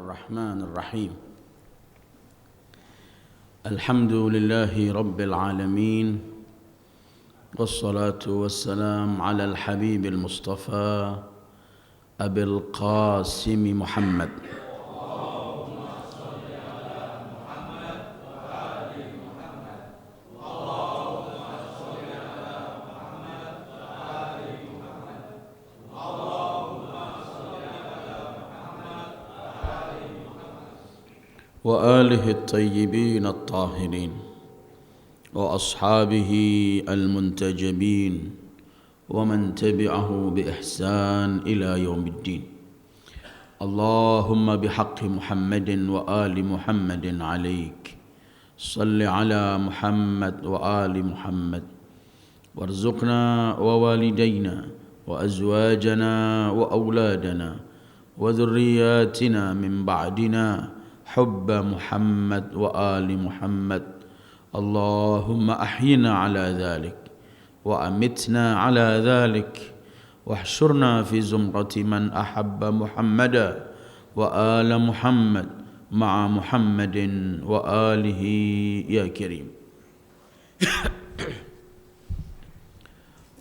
الرحمن الرحيم الحمد لله رب العالمين والصلاة والسلام على الحبيب المصطفى أبي القاسم محمد وآله الطيبين الطاهرين وأصحابه المنتجبين ومن تبعه بإحسان إلى يوم الدين اللهم بحق محمد وآل محمد عليك صل على محمد وآل محمد وارزقنا ووالدينا وأزواجنا وأولادنا وذرياتنا من بعدنا حب محمد وآل محمد اللهم أحينا على ذلك وأمتنا على ذلك واحشرنا في زمرة من أحب محمدا وآل محمد مع محمد وآله يا كريم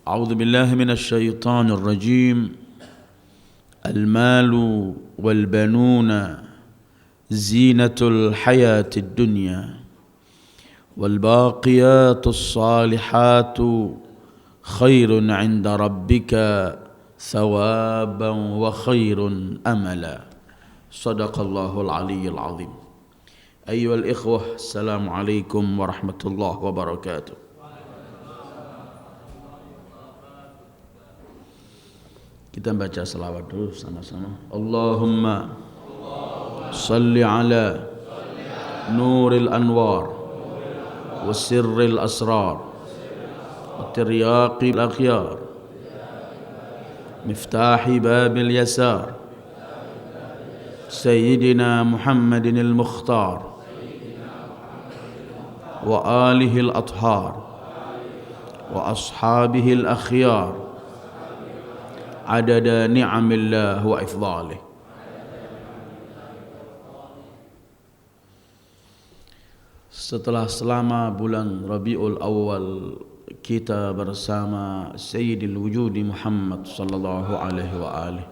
أعوذ بالله من الشيطان الرجيم المال والبنون زينة الحياة الدنيا والباقيات الصالحات خير عند ربك ثوابا وخير أملا صدق الله العلي العظيم أيها الإخوة السلام عليكم ورحمة الله وبركاته. Kita baca selawat dulu sama-sama. Allahumma salli ala nuril anwar wa sirril asrar wa tiryaqil akhyar miftahi babil yasar sayyidina Muhammadin al-Mukhtar wa alihi al-athhar wa ashabihi al-akhyar adada ni'amillah wa ifdalih. Setelah selama bulan Rabiul Awal kita bersama Sayyidil Wujudi Muhammad sallallahu alaihi wa alihi,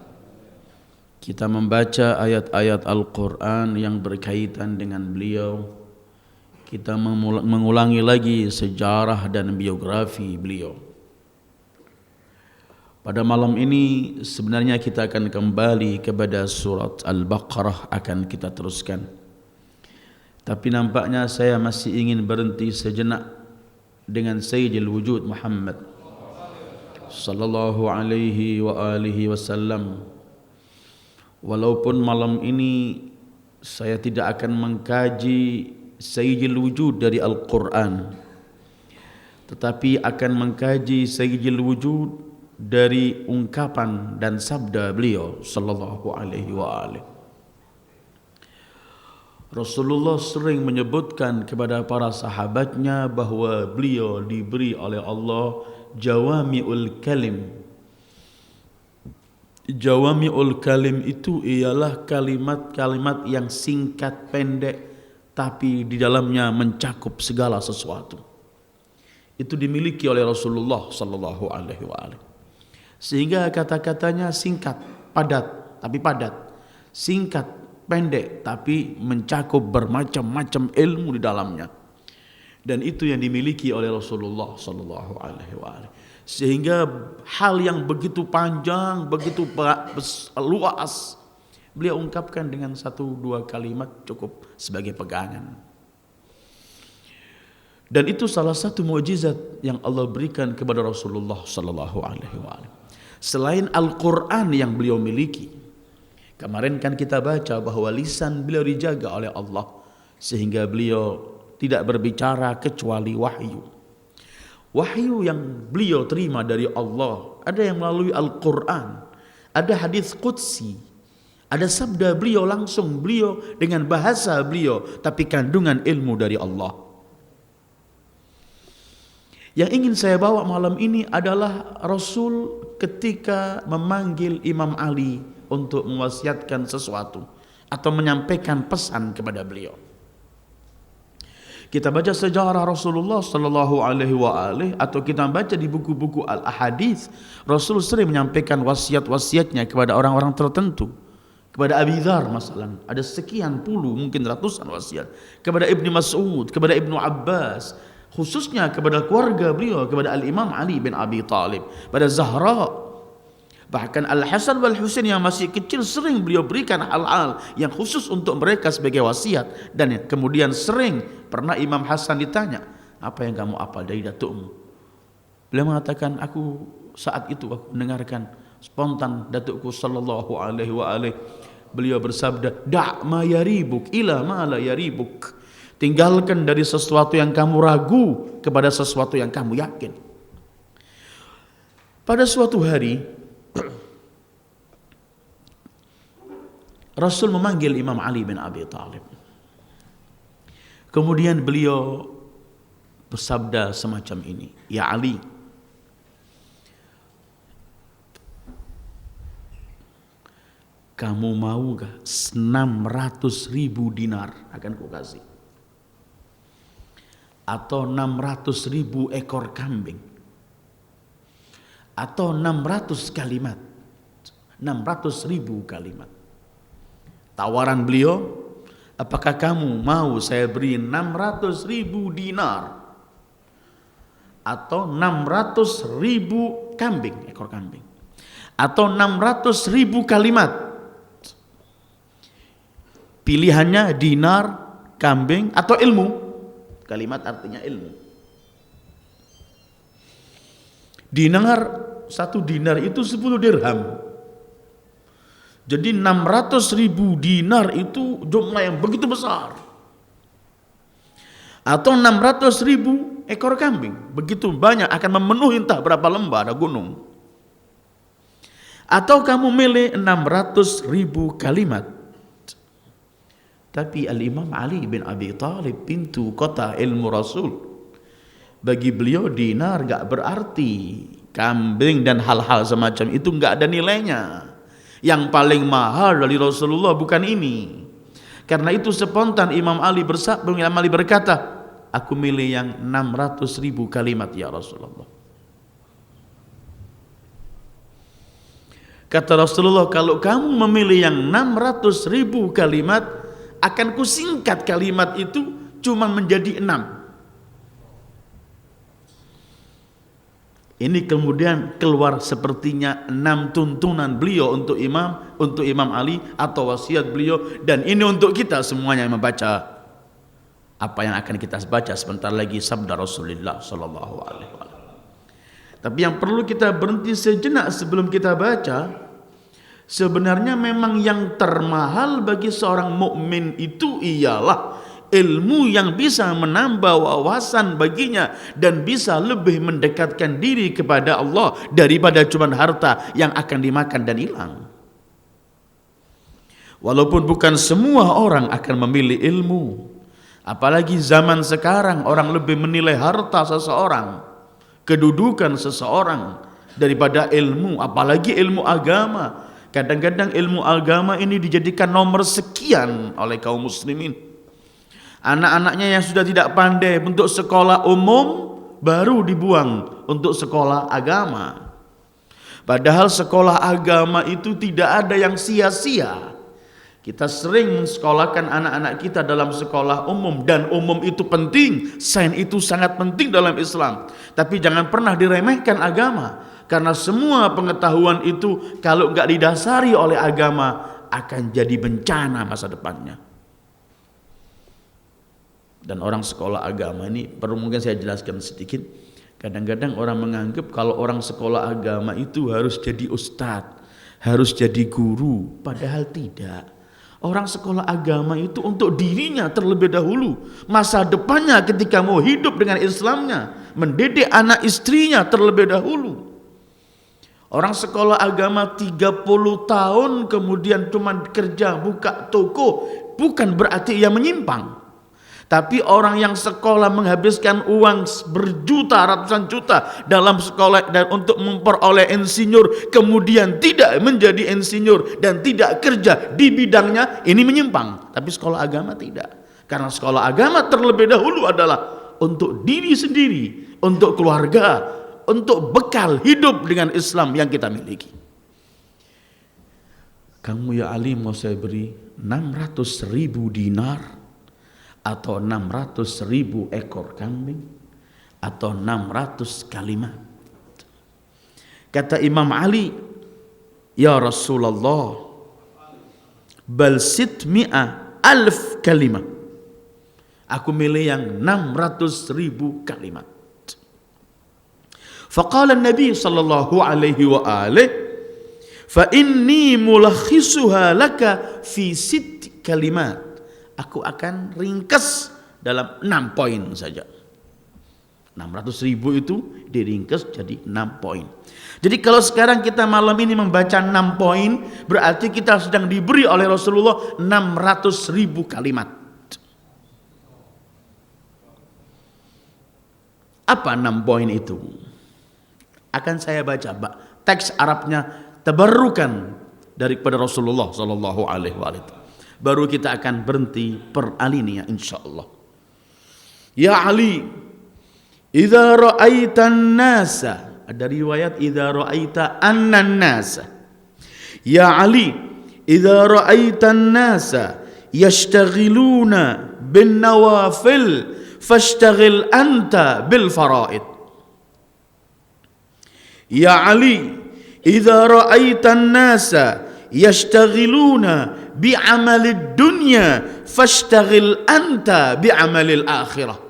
kita membaca ayat-ayat Al-Quran yang berkaitan dengan beliau. Kita mengulangi lagi sejarah dan biografi beliau. Pada malam ini sebenarnya kita akan kembali kepada surat Al-Baqarah, akan kita teruskan. Tapi nampaknya saya masih ingin berhenti sejenak dengan Sayyidil Wujud Muhammad sallallahu alaihi wa alihi wasallam. Walaupun malam ini saya tidak akan mengkaji Sayyidil Wujud dari Al-Quran, tetapi akan mengkaji Sayyidil Wujud dari ungkapan dan sabda beliau sallallahu alaihi wa alihi. Rasulullah sering menyebutkan kepada para sahabatnya bahwa beliau diberi oleh Allah jawami'ul kalim. Jawami'ul kalim itu ialah kalimat-kalimat yang singkat pendek tapi di dalamnya mencakup segala sesuatu. Itu dimiliki oleh Rasulullah sallallahu alaihi wasallam. Sehingga kata-katanya singkat, padat, singkat, pendek, tapi mencakup bermacam-macam ilmu di dalamnya. Dan itu yang dimiliki oleh Rasulullah sallallahu alaihi wasallam. Sehingga hal yang begitu panjang, begitu luas, beliau ungkapkan dengan 1-2 kalimat cukup sebagai pegangan. Dan itu salah satu mukjizat yang Allah berikan kepada Rasulullah sallallahu alaihi wasallam. Selain Al-Quran yang beliau miliki, kemarin kan kita baca bahwa lisan beliau dijaga oleh Allah sehingga beliau tidak berbicara kecuali wahyu. Wahyu yang beliau terima dari Allah ada yang melalui Al-Quran, ada hadis qudsi, ada sabda beliau langsung, beliau dengan bahasa beliau tapi kandungan ilmu dari Allah. Yang ingin saya bawa malam ini adalah Rasul ketika memanggil Imam Ali untuk mewasiatkan sesuatu. atau menyampaikan pesan kepada beliau. Kita baca sejarah Rasulullah sallallahu alaihi wasallam atau kita baca di buku-buku al-ahadits, Rasul sering menyampaikan wasiat-wasiatnya kepada orang-orang tertentu. Kepada Abi Dzar masalan, ada sekian puluh, mungkin ratusan wasiat. Kepada Ibnu Mas'ud, kepada Ibnu Abbas, khususnya kepada keluarga beliau, kepada Al-Imam Ali bin Abi Thalib, pada Zahra. Bahkan Al-Hasan wal Husain yang masih kecil sering beliau berikan hal-hal yang khusus untuk mereka sebagai wasiat. Dan kemudian sering pernah Imam Hasan ditanya, apa yang kamu hafal dari datukmu? Beliau mengatakan, saat itu aku mendengarkan spontan datukku sallallahu alaihi wa alihi. Beliau bersabda, da' ma yaribuk ila ma la yaribuk. Tinggalkan dari sesuatu yang kamu ragu kepada sesuatu yang kamu yakin. Pada suatu hari Rasul memanggil Imam Ali bin Abi Thalib. Kemudian beliau bersabda semacam ini, ya Ali, kamu mau gak 600.000 dinar akan kukasih, atau 600.000 ekor kambing, atau 600 kalimat, 600.000 kalimat. Tawaran beliau, apakah kamu mau saya beri 600.000 dinar atau 600.000 kambing, ekor kambing, atau 600.000 kalimat? Pilihannya dinar, kambing, atau ilmu. Kalimat artinya ilmu. Dinar, 1 dinar itu 10 dirham. Jadi 600.000 dinar itu jumlah yang begitu besar. Atau 600.000 ekor kambing, begitu banyak, akan memenuhi entah berapa lembah ada gunung. Atau kamu milih 600.000 kalimat. Tapi Al-Imam Ali bin Abi Thalib, pintu kota ilmu Rasul, bagi beliau dinar gak berarti, kambing dan hal-hal semacam itu gak ada nilainya. Yang paling mahal dari Rasulullah bukan ini. Karena itu spontan Imam Ali berkata, aku milih yang 600.000 kalimat ya Rasulullah. Kata Rasulullah, kalau kamu memilih yang 600.000 kalimat, akan kusingkat kalimat itu cuma menjadi 6. Ini kemudian keluar sepertinya 6 tuntunan beliau untuk Imam Ali atau wasiat beliau, dan ini untuk kita semuanya yang membaca apa yang akan kita baca sebentar lagi, sabda Rasulullah sallallahu alaihi wasallam. Tapi yang perlu kita berhenti sejenak sebelum kita baca, sebenarnya memang yang termahal bagi seorang mukmin itu ialah ilmu yang bisa menambah wawasan baginya dan bisa lebih mendekatkan diri kepada Allah daripada cuma harta yang akan dimakan dan hilang. Walaupun bukan semua orang akan memilih ilmu, apalagi zaman sekarang orang lebih menilai harta seseorang, kedudukan seseorang daripada ilmu, apalagi ilmu agama. Kadang-kadang ilmu agama ini dijadikan nomor sekian oleh kaum muslimin. Anak-anaknya yang sudah tidak pandai untuk sekolah umum baru dibuang untuk sekolah agama. Padahal sekolah agama itu tidak ada yang sia-sia. Kita sering mensekolahkan anak-anak kita dalam sekolah umum, dan umum itu penting, sains itu sangat penting dalam Islam. Tapi jangan pernah diremehkan agama, karena semua pengetahuan itu kalau nggak didasari oleh agama akan jadi bencana masa depannya. Dan orang sekolah agama ini, perlu mungkin saya jelaskan sedikit. Kadang-kadang orang menganggap kalau orang sekolah agama itu harus jadi ustadz, harus jadi guru. Padahal tidak. Orang sekolah agama itu untuk dirinya terlebih dahulu. Masa depannya ketika mau hidup dengan Islamnya, mendidik anak istrinya terlebih dahulu. Orang sekolah agama 30 tahun kemudian cuma kerja buka toko, bukan berarti ia menyimpang. Tapi orang yang sekolah menghabiskan uang berjuta, ratusan juta dalam sekolah dan untuk memperoleh insinyur, kemudian tidak menjadi insinyur dan tidak kerja di bidangnya, ini menyimpang. Tapi sekolah agama tidak. Karena sekolah agama terlebih dahulu adalah untuk diri sendiri, untuk keluarga, untuk bekal hidup dengan Islam yang kita miliki. Kamu ya Ali mau saya beri 600.000 dinar, atau 600.000 ekor kambing, atau 600 kalimat. Kata Imam Ali, ya Rasulullah, bal 600.000 kalimat. Aku milih yang 600.000 kalimat. Faqala Nabi sallallahu alaihi wa alihi, fa inni mulakhisuha laka fi 6 kalimat. Aku akan ringkas dalam 6 poin saja. 600.000 itu diringkas jadi 6 poin. Jadi kalau sekarang kita malam ini membaca 6 poin, berarti kita sedang diberi oleh Rasulullah 600.000 kalimat. Apa 6 poin itu? Akan saya baca, Pak. Teks Arabnya tabarrukan daripada Rasulullah sallallahu alaihi wasallam. Baru kita akan berhenti per alinea insyaallah. Ya Ali, idza ra'aitan nasa, ada riwayat idza ra'aita annan nasa. Ya Ali, idza ra'aitan nasa yashtaghiluna bin nawafil fashtaghil anta bil faraid. Ya Ali, idza ra'aitan nasa yashtaghiluna bi'amalid dunya fashtaghil anta bi'amalil akhirah.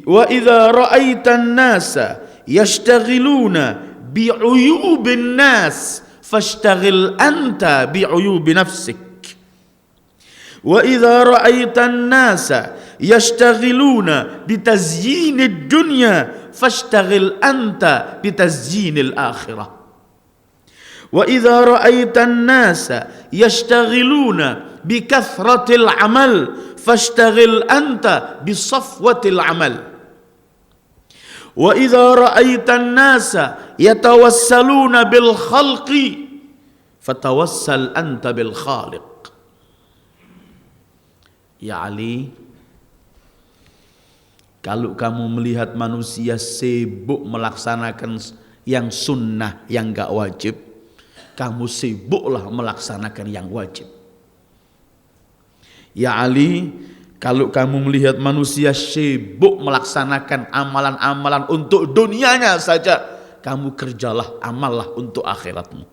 Wa idza ra'aitan nasa yashtaghiluna bi'uyubin nas fashtaghil anta bi'uyubi nafsik. Wa idza ra'aitan nasa yashtaghiluna bitazyinid dunya fashtaghil anta bitazyinil akhirah. Wa idza ra'aitan nasa yashtaghiluna bikathratil amal fashtaghil anta bisafwatil amal. Wa idza ra'aitan nasa yatawassaluna bil khalqi fatawassal anta bil khaliq. Ya Ali, kalau kamu melihat manusia sibuk melaksanakan yang sunnah, yang gak wajib, kamu sibuklah melaksanakan yang wajib. Ya Ali, kalau kamu melihat manusia sibuk melaksanakan amalan-amalan untuk dunianya saja, kamu kerjalah, amallah untuk akhiratmu.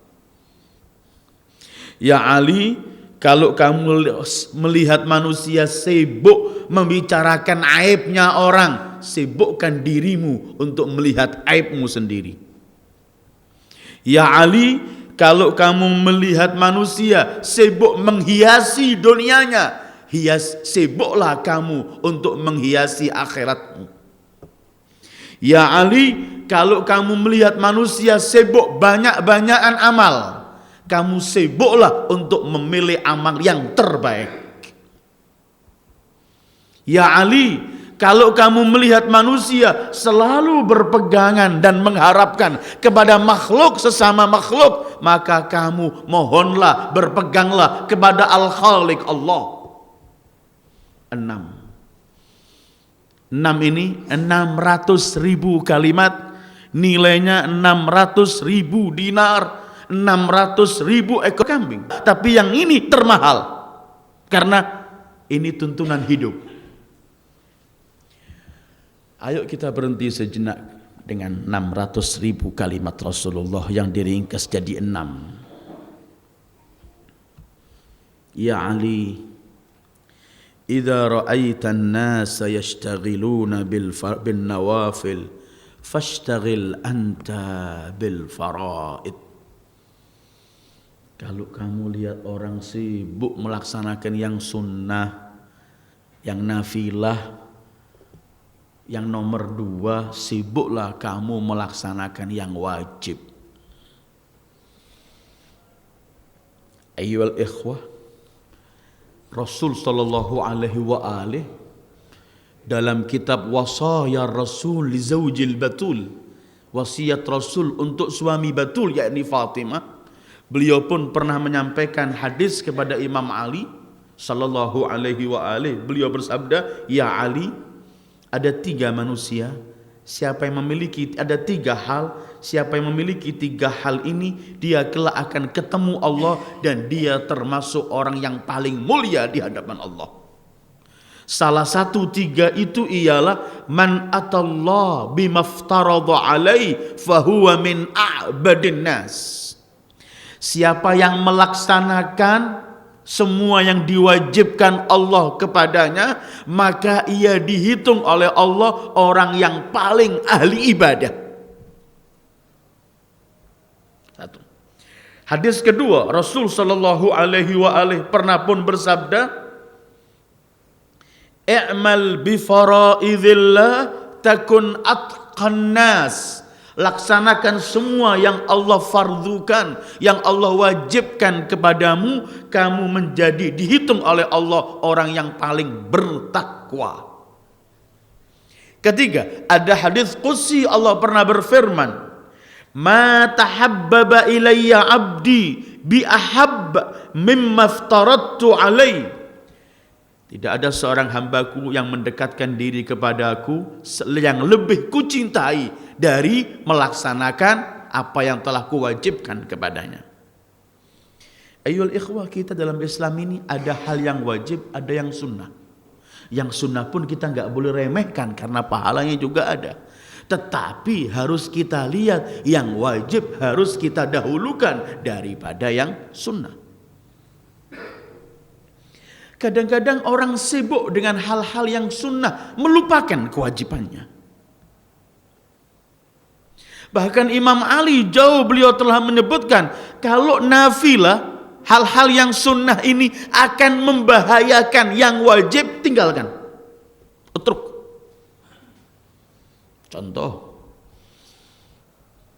Ya Ali, kalau kamu melihat manusia sibuk membicarakan aibnya orang, sibukkan dirimu untuk melihat aibmu sendiri. Ya Ali, kalau kamu melihat manusia sibuk menghiasi dunianya, sibuklah kamu untuk menghiasi akhiratmu. Ya Ali, kalau kamu melihat manusia sibuk banyak-banyakan amal, kamu sibuklah untuk memilih amal yang terbaik. Ya Ali, kalau kamu melihat manusia selalu berpegangan dan mengharapkan kepada makhluk sesama makhluk, maka kamu mohonlah, berpeganglah kepada Al-Khaliq Allah. 6 ini 600.000 kalimat, nilainya 600.000 dinar, 600.000 ekor kambing. Tapi yang ini termahal karena ini tuntunan hidup. Ayo kita berhenti sejenak dengan 600.000 kalimat Rasulullah yang diringkas jadi 6. Ya Ali, idza ra'aitan nasa yashtaghiluna bin nawafil fashtaghil anta bil faraid. Kalau kamu lihat orang sibuk melaksanakan yang sunnah, yang nafilah, yang nomor 2, sibuklah kamu melaksanakan yang wajib. Ayyuhal ikhwah, Rasul sallallahu alaihi wa alihi dalam kitab Wasaya Rasul li Zaujil Batul, wasiat Rasul untuk suami Batul yakni Fatimah, beliau pun pernah menyampaikan hadis kepada Imam Ali sallallahu alaihi wa alihi. Beliau bersabda, "Ya Ali, ada 3 manusia, siapa yang memiliki ada 3 hal, siapa yang memiliki 3 hal ini, dia kelak akan ketemu Allah dan dia termasuk orang yang paling mulia di hadapan Allah." Salah satu 3 itu ialah man atallah bimaftarada alai fahuwa min a'badin nas. Siapa yang melaksanakan semua yang diwajibkan Allah kepadanya, maka ia dihitung oleh Allah orang yang paling ahli ibadah. 1. Hadis kedua, Rasul sallallahu alaihi wa alihi pernah pun bersabda, "I'mal bi faraidillah takun atqan nas." Laksanakan semua yang Allah fardukan, yang Allah wajibkan kepadamu, kamu menjadi dihitung oleh Allah orang yang paling bertakwa. Ketiga, ada hadis qudsi, Allah pernah berfirman, "Ma tahabbaba ilayya 'abdi bi ahab mimma aftaradtu alaihi." Tidak ada seorang hambaku yang mendekatkan diri kepadaku yang lebih kucintai dari melaksanakan apa yang telah kuwajibkan kepadanya. Ayyuhal ikhwah, kita dalam Islam ini ada hal yang wajib, ada yang sunnah. Yang sunnah pun kita nggak boleh remehkan karena pahalanya juga ada. Tetapi harus kita lihat yang wajib harus kita dahulukan daripada yang sunnah. Kadang-kadang orang sibuk dengan hal-hal yang sunnah, melupakan kewajibannya. Bahkan Imam Ali jauh beliau telah menyebutkan, kalau nafilah, hal-hal yang sunnah ini akan membahayakan yang wajib, tinggalkan. Utruk. Contoh,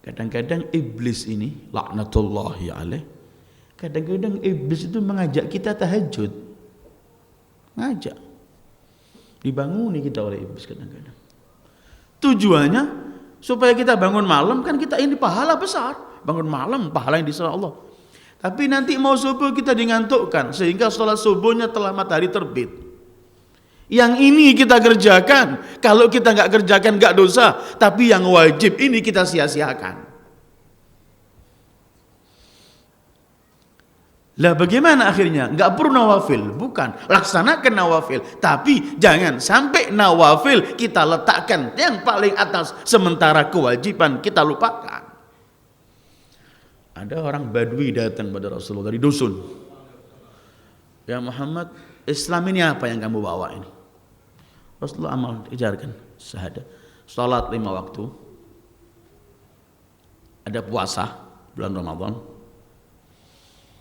kadang-kadang iblis ini, laknatullahi alaih, kadang-kadang iblis itu mengajak kita tahajud. Ngajak, dibanguni kita oleh iblis kadang-kadang. Tujuannya supaya kita bangun malam, kan kita ini pahala besar, bangun malam pahala yang di sisi Allah. Tapi nanti mau subuh kita dingantukkan sehingga sholat subuhnya telah matahari terbit. Yang ini kita kerjakan, kalau kita nggak kerjakan nggak dosa, tapi yang wajib ini kita sia-siakan. Lah bagaimana akhirnya? Enggak perlu nawafil, bukan. Laksanakan nawafil, tapi jangan sampai nawafil kita letakkan yang paling atas sementara kewajiban kita lupakan. Ada orang Badui datang pada Rasulullah dari dusun. "Ya Muhammad, Islam ini apa yang kamu bawa ini?" Rasulullah amal ajarkan syahadat, salat 5 waktu, ada puasa bulan Ramadan,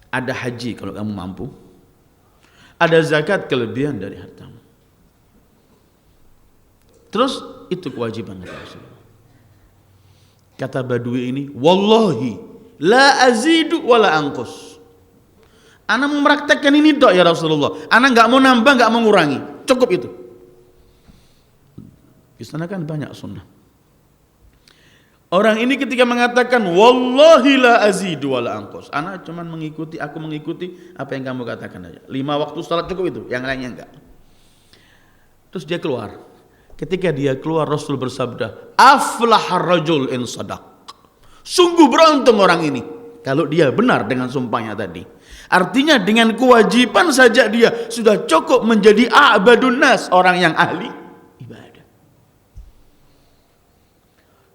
ada haji kalau kamu mampu, ada zakat kelebihan dari hartamu. Terus itu kewajiban kata Rasulullah. Kata Badui ini, "Wallahi la azidu wala angkus." Ana mau mempraktekkan ini dok ya Rasulullah. Ana nggak mau nambah, nggak mau ngurangi. Cukup itu. Di sana kan banyak sunnah. Orang ini ketika mengatakan wallahi la azidu wala anqus, ana cuma mengikuti, aku mengikuti apa yang kamu katakan aja. 5 waktu salat cukup itu, yang lainnya enggak. Terus dia keluar. Ketika dia keluar, Rasul bersabda, "Aflahar rajul in sadaq." Sungguh beruntung orang ini kalau dia benar dengan sumpahnya tadi. Artinya dengan kewajiban saja dia sudah cukup menjadi a'badun nas, orang yang ahli ibadah.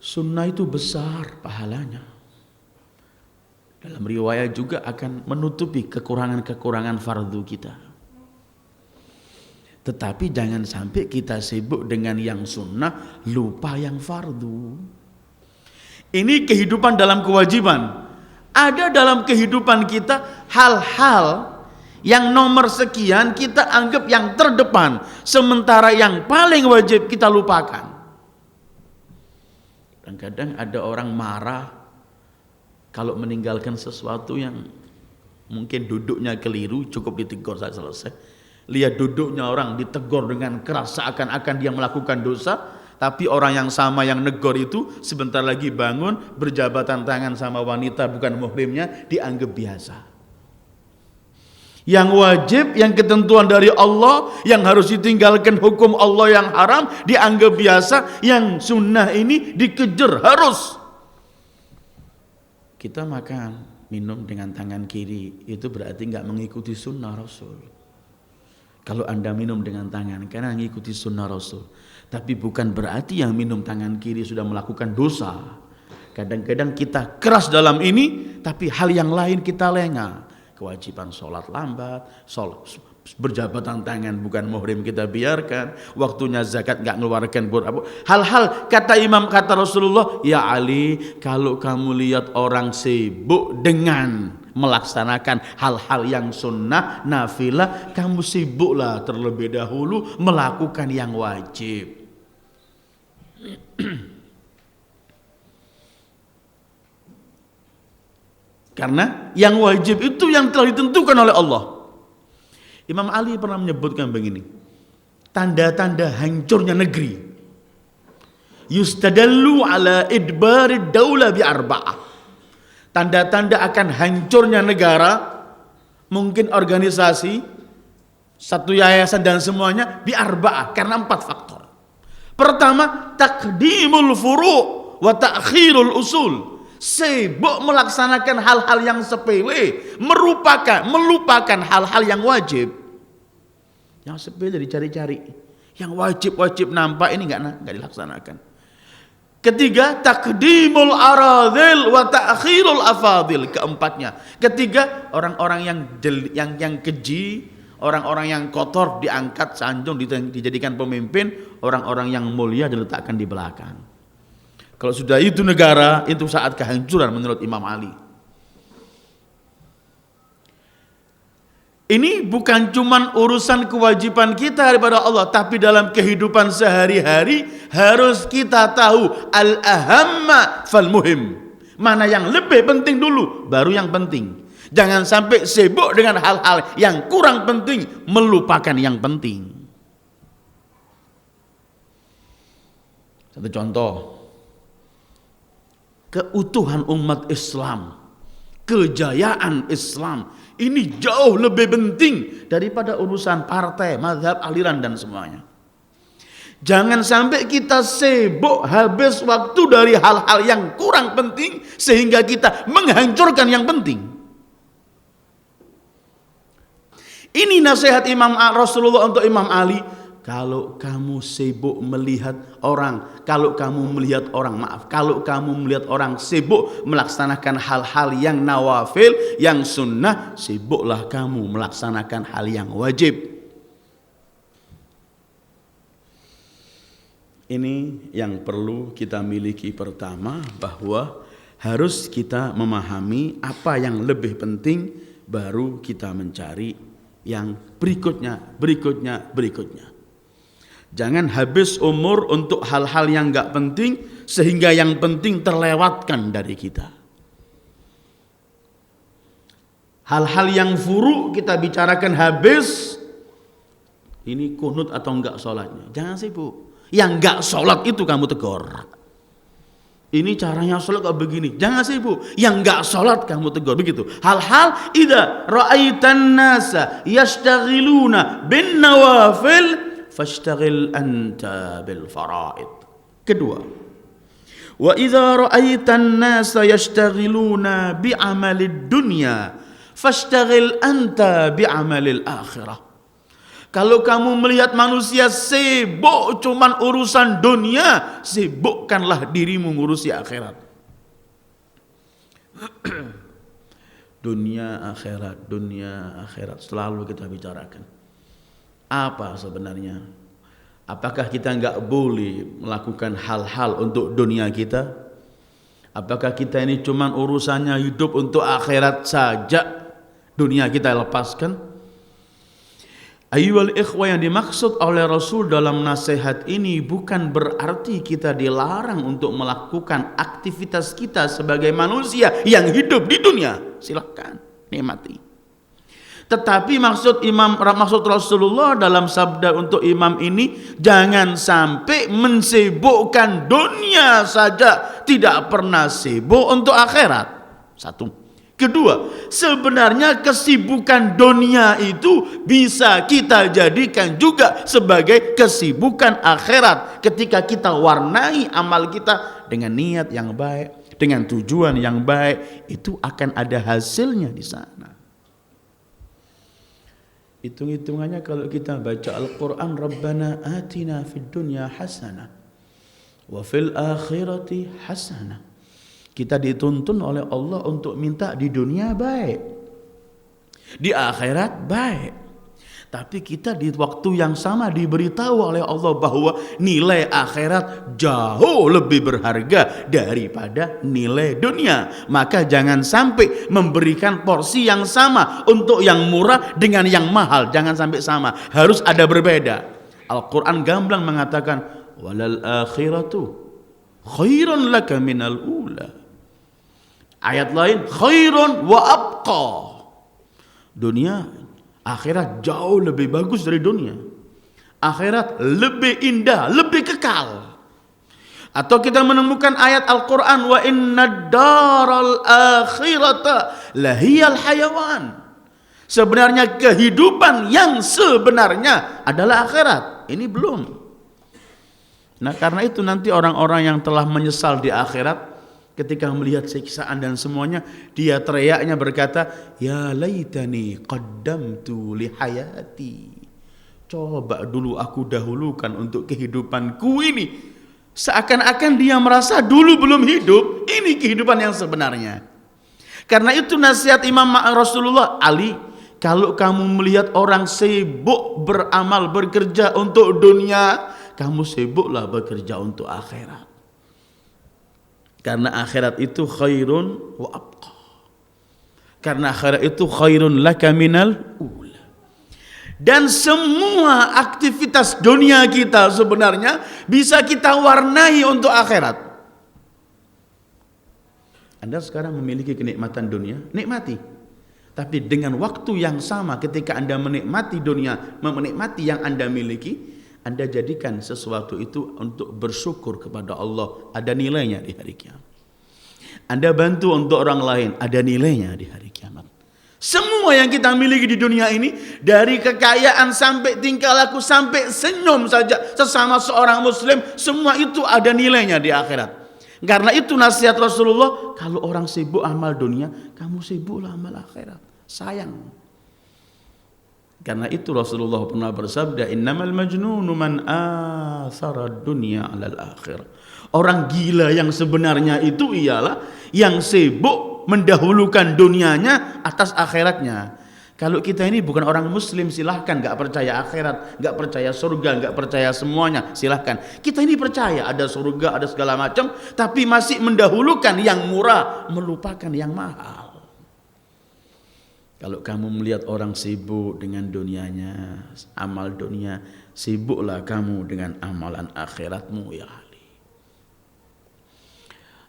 Sunnah itu besar pahalanya. Dalam riwayat juga akan menutupi kekurangan-kekurangan fardu kita. Tetapi jangan sampai kita sibuk dengan yang sunnah, lupa yang fardu. Ini kehidupan dalam kewajiban. Ada dalam kehidupan kita hal-hal yang nomor sekian kita anggap yang terdepan, sementara yang paling wajib kita lupakan. Dan kadang ada orang marah kalau meninggalkan sesuatu yang mungkin duduknya keliru, cukup ditegur saja selesai. Lihat duduknya orang ditegur dengan keras seakan-akan dia melakukan dosa, tapi orang yang sama yang negor itu sebentar lagi bangun berjabatan tangan sama wanita bukan muhrimnya, dianggap biasa. Yang wajib, yang ketentuan dari Allah, yang harus ditinggalkan hukum Allah yang haram dianggap biasa, yang sunnah ini dikejar harus. Kita makan, minum dengan tangan kiri, itu berarti nggak mengikuti sunnah Rasul. Kalau Anda minum dengan tangan karena mengikuti sunnah Rasul, tapi bukan berarti yang minum tangan kiri sudah melakukan dosa. Kadang-kadang kita keras dalam ini, tapi hal yang lain kita lengah. Kewajiban sholat lambat, berjabatan tangan bukan muhrim kita biarkan, waktunya zakat nggak ngeluarkan hal-hal kata Rasulullah, ya Ali, kalau kamu lihat orang sibuk dengan melaksanakan hal-hal yang sunnah nafilah, kamu sibuklah terlebih dahulu melakukan yang wajib. Karena yang wajib itu yang telah ditentukan oleh Allah. Imam Ali pernah menyebutkan begini, tanda-tanda hancurnya negeri, yustadallu ala idbarid daulah bi arba'ah. Tanda-tanda akan hancurnya negara, mungkin organisasi, satu yayasan dan semuanya, bi arba'ah, karena 4 faktor. Pertama, taqdimul furu' wa ta'khirul usul. Sibuk melaksanakan hal-hal yang sepele, melupakan hal-hal yang wajib. Yang sepele dicari-cari, yang wajib nampak ini nggak dilaksanakan. Ketiga, takdimul aradil wa ta'khirul afadil. Keempatnya, ketiga, orang-orang yang keji, orang-orang yang kotor diangkat sanjung dijadikan pemimpin, orang-orang yang mulia diletakkan di belakang. Kalau sudah itu negara, itu saat kehancuran menurut Imam Ali. Ini bukan cuman urusan kewajiban kita daripada Allah, tapi dalam kehidupan sehari-hari harus kita tahu al-ahamma fal muhim. Mana yang lebih penting dulu, baru yang penting. Jangan sampai sibuk dengan hal-hal yang kurang penting, melupakan yang penting. Satu contoh, keutuhan umat Islam, kejayaan Islam ini jauh lebih penting daripada urusan partai, mazhab, aliran dan semuanya. Jangan sampai kita sibuk habis waktu dari hal-hal yang kurang penting sehingga kita menghancurkan yang penting. Ini nasihat Rasulullah untuk Imam Ali. Kalau kamu sibuk melihat orang, kalau kamu melihat orang sibuk melaksanakan hal-hal yang nawafil, yang sunnah, sibuklah kamu melaksanakan hal yang wajib. Ini yang perlu kita miliki pertama, bahwa harus kita memahami apa yang lebih penting, baru kita mencari yang berikutnya. Jangan habis umur untuk hal-hal yang enggak penting sehingga yang penting terlewatkan dari kita. Hal-hal yang furu kita bicarakan habis. Ini kunut atau enggak sholatnya. Jangan sibuk. Yang enggak sholat itu kamu tegur. Ini caranya sholat kok begini. Jangan sibuk. Yang enggak sholat kamu tegur. Begitu. Hal-hal idza ra'aitan nasa yastaghiluna bin nawafil fashtagil anta bil faraid. Kedua, wa idza ra'aitan nasa yashtaghiluna bi 'amalid dunya fashtagil anta bi 'amalil akhirah. Kalau kamu melihat manusia sibuk cuman urusan dunia, sibukkanlah dirimu ngurusi akhirat. Dunia akhirat selalu kita bicarakan. Apa sebenarnya? Apakah kita enggak boleh melakukan hal-hal untuk dunia kita? Apakah kita ini cuman urusannya hidup untuk akhirat saja, dunia kita lepaskan? Ayyuhal ikhwah, yang dimaksud oleh Rasul dalam nasihat ini bukan berarti kita dilarang untuk melakukan aktivitas kita sebagai manusia yang hidup di dunia. Silakan nikmati. Tetapi maksud Rasulullah dalam sabda untuk imam ini, jangan sampai mensibukkan dunia saja, tidak pernah sibuk untuk akhirat. Satu. Kedua, sebenarnya kesibukan dunia itu bisa kita jadikan juga sebagai kesibukan akhirat ketika kita warnai amal kita dengan niat yang baik, dengan tujuan yang baik, itu akan ada hasilnya di sana. Hitung-hitungannya kalau kita baca Al-Quran, Rabbana atina fid dunya hasanah wa fil akhirati hasanah. Kita dituntun oleh Allah untuk minta di dunia baik, di akhirat baik. Tapi kita di waktu yang sama diberitahu oleh Allah bahwa nilai akhirat jauh lebih berharga daripada nilai dunia. Maka jangan sampai memberikan porsi yang sama untuk yang murah dengan yang mahal. Jangan sampai sama, harus ada berbeda. Al-Quran gamblang mengatakan, walal akhiratu khairun laka minal ula. Ayat lain, khairun wa abqa. Dunia, akhirat jauh lebih bagus dari dunia. Akhirat lebih indah, lebih kekal. Atau kita menemukan ayat Al-Quran, wa inna daral akhirata lahiyal hayawan. Sebenarnya kehidupan yang sebenarnya adalah akhirat. Ini belum. Nah, karena itu nanti orang-orang yang telah menyesal di akhirat, ketika melihat siksaan dan semuanya, dia teriaknya berkata, ya laitani qaddamtu li hayati. Coba dulu aku dahulukan untuk kehidupanku ini. Seakan-akan dia merasa dulu belum hidup, ini kehidupan yang sebenarnya. Karena itu nasihat Imam Rasulullah, Ali, kalau kamu melihat orang sibuk beramal, bekerja untuk dunia, kamu sibuklah bekerja untuk akhirat. Karena akhirat itu khairun wa abqa. Karena akhirat itu khairun laka minal ula. Dan semua aktivitas dunia kita sebenarnya bisa kita warnai untuk akhirat. Anda sekarang memiliki kenikmatan dunia, nikmati. Tapi dengan waktu yang sama ketika Anda menikmati dunia, menikmati yang Anda miliki, Anda jadikan sesuatu itu untuk bersyukur kepada Allah, ada nilainya di hari kiamat. Anda bantu untuk orang lain, ada nilainya di hari kiamat. Semua yang kita miliki di dunia ini, dari kekayaan sampai tingkah laku sampai senyum saja sesama seorang muslim, semua itu ada nilainya di akhirat. Karena itu nasihat Rasulullah, kalau orang sibuk amal dunia, kamu sibuklah amal akhirat. Sayang. Karena itu Rasulullah pernah bersabda, innamal majnunu man athara dunya 'alal akhirah. Orang gila yang sebenarnya itu ialah yang sibuk mendahulukan dunianya atas akhiratnya. Kalau kita ini bukan orang muslim, silahkan, gak percaya akhirat, gak percaya surga, gak percaya semuanya, silahkan. Kita ini percaya ada surga, ada segala macam, tapi masih mendahulukan yang murah, melupakan yang mahal. Kalau kamu melihat orang sibuk dengan dunianya, amal dunia, sibuklah kamu dengan amalan akhiratmu ya Ali.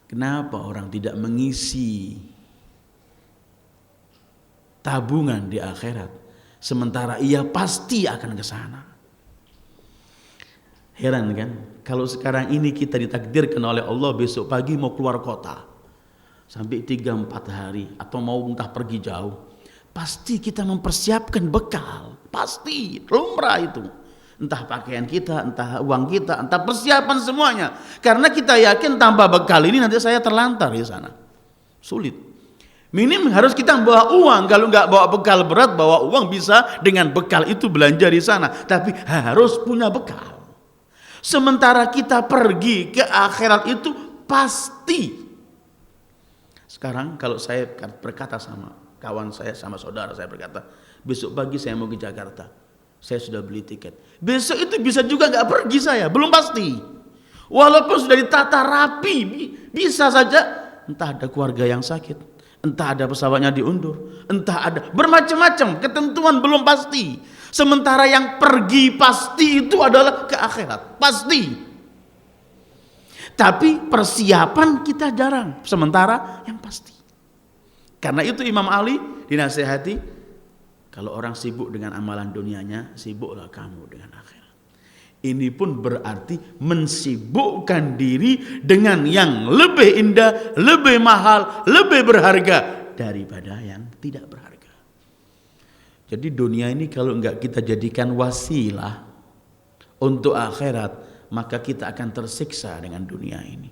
Kenapa orang tidak mengisi tabungan di akhirat, sementara ia pasti akan ke sana? Heran kan? Kalau sekarang ini kita ditakdirkan oleh Allah besok pagi mau keluar kota, sampai 3-4 hari, atau mau entah pergi jauh, pasti kita mempersiapkan bekal, pasti lumrah itu, entah pakaian kita, entah uang kita, entah persiapan semuanya. Karena kita yakin tanpa bekal ini nanti saya terlantar di sana, sulit. Minim harus kita bawa uang, kalau nggak bawa bekal berat, bawa uang bisa dengan bekal itu belanja di sana, tapi harus punya bekal. Sementara kita pergi ke akhirat itu pasti. Sekarang kalau saya berkata sama kawan saya, sama saudara saya berkata, besok pagi saya mau ke Jakarta, saya sudah beli tiket. Besok itu bisa juga nggak pergi saya, belum pasti. Walaupun sudah ditata rapi, bisa saja entah ada keluarga yang sakit, entah ada pesawatnya diundur, entah ada bermacam-macam ketentuan belum pasti. Sementara yang pergi pasti itu adalah ke akhirat, pasti. Tapi persiapan kita jarang, sementara yang pasti. Karena itu Imam Ali dinasihati, Kalau orang sibuk dengan amalan dunianya, sibuklah kamu dengan akhirat. Ini pun berarti mensibukkan diri dengan yang lebih indah, lebih mahal, lebih berharga daripada yang tidak berharga. Jadi dunia ini kalau enggak kita jadikan wasilah untuk akhirat, maka kita akan tersiksa dengan dunia ini.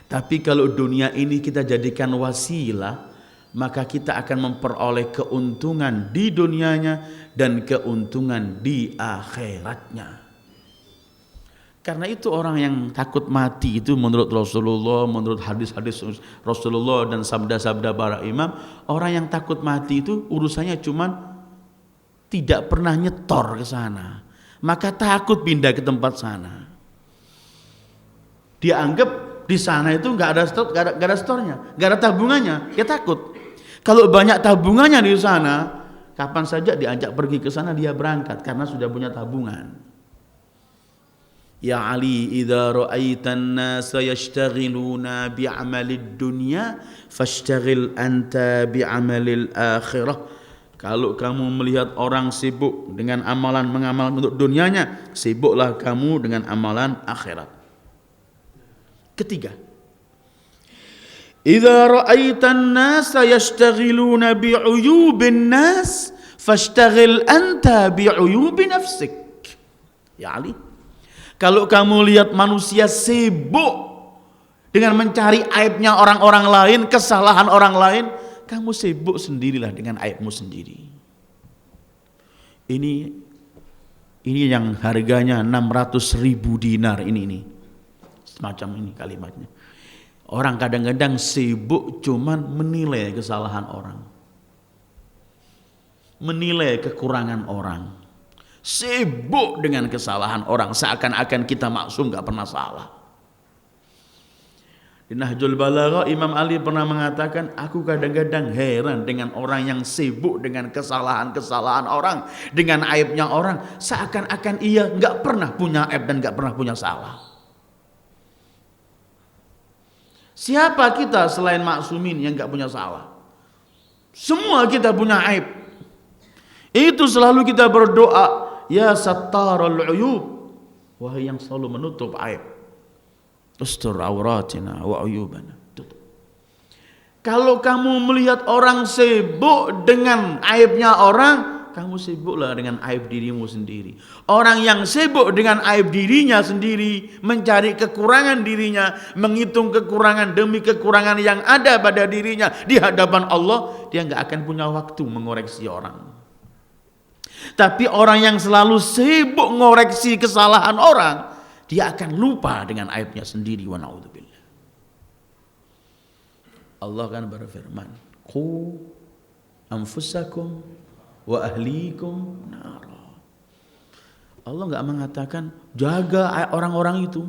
Tapi kalau dunia ini kita jadikan wasilah, maka kita akan memperoleh keuntungan di dunianya dan keuntungan di akhiratnya. Karena itu orang yang takut mati itu menurut Rasulullah, menurut hadis-hadis Rasulullah dan sabda-sabda para imam, orang yang takut mati itu urusannya cuman tidak pernah nyetor ke sana, maka takut pindah ke tempat sana. Dia anggap di sana itu nggak ada stornya, nggak ada tabungannya, dia takut. Kalau banyak tabungannya di sana, kapan saja diajak pergi ke sana dia berangkat karena sudah punya tabungan. Ya Ali, idza ra'aitan nasa yashtaghiluna bi'amalid dunya fashtaghil anta bi'amalil akhirah. Kalau kamu melihat orang sibuk dengan mengamalkan untuk dunianya, sibuklah kamu dengan amalan akhirat. Ketiga, idza ra'aitan nasa yashtaghiluna bi'uyubin nas fashtaghil anta bi'uyubi nafsik. Ya Ali, kalau kamu lihat manusia sibuk dengan mencari aibnya orang-orang lain, kesalahan orang lain, kamu sibuk sendirilah dengan aibmu sendiri. Ini yang harganya 600.000 dinar ini. Semacam ini kalimatnya. Orang kadang-kadang sibuk cuman menilai kesalahan orang, menilai kekurangan orang, sibuk dengan kesalahan orang, seakan-akan kita maksum gak pernah salah. Di Nahjul Balaghah Imam Ali pernah mengatakan, aku kadang-kadang heran dengan orang yang sibuk dengan kesalahan-kesalahan orang, dengan aibnya orang, seakan-akan ia gak pernah punya aib dan gak pernah punya salah. Siapa kita selain maksumin yang gak punya salah? Semua kita punya aib. Itu selalu kita berdoa, ya sattarul uyub, wahai yang selalu menutup aib, ustur auratina wa uyubana. Kalau kamu melihat orang sibuk dengan aibnya orang, kamu sibuklah dengan aib dirimu sendiri. Orang yang sibuk dengan aib dirinya sendiri, mencari kekurangan dirinya, menghitung kekurangan demi kekurangan yang ada pada dirinya di hadapan Allah, dia nggak akan punya waktu mengoreksi orang. Tapi orang yang selalu sibuk mengoreksi kesalahan orang, dia akan lupa dengan aibnya sendiri. Wa na'udzubillah. Allah kan berfirman, qu anfusakum wa ahlikum nara. Allah enggak mengatakan jaga orang-orang itu,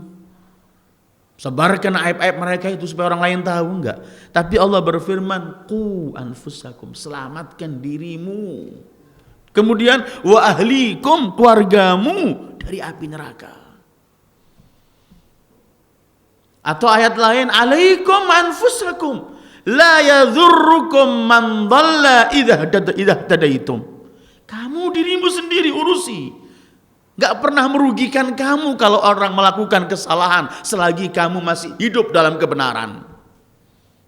sebarkan aib-aib mereka itu supaya orang lain tahu, enggak. Tapi Allah berfirman, qu anfusakum, selamatkan dirimu. Kemudian wa ahlikum, keluargamu dari api neraka. Atau ayat lain, alaikum anfusakum la yadhurrukum man dhalla idza tadaitum. Kamu dirimu sendiri urusi. Gak pernah merugikan kamu kalau orang melakukan kesalahan selagi kamu masih hidup dalam kebenaran.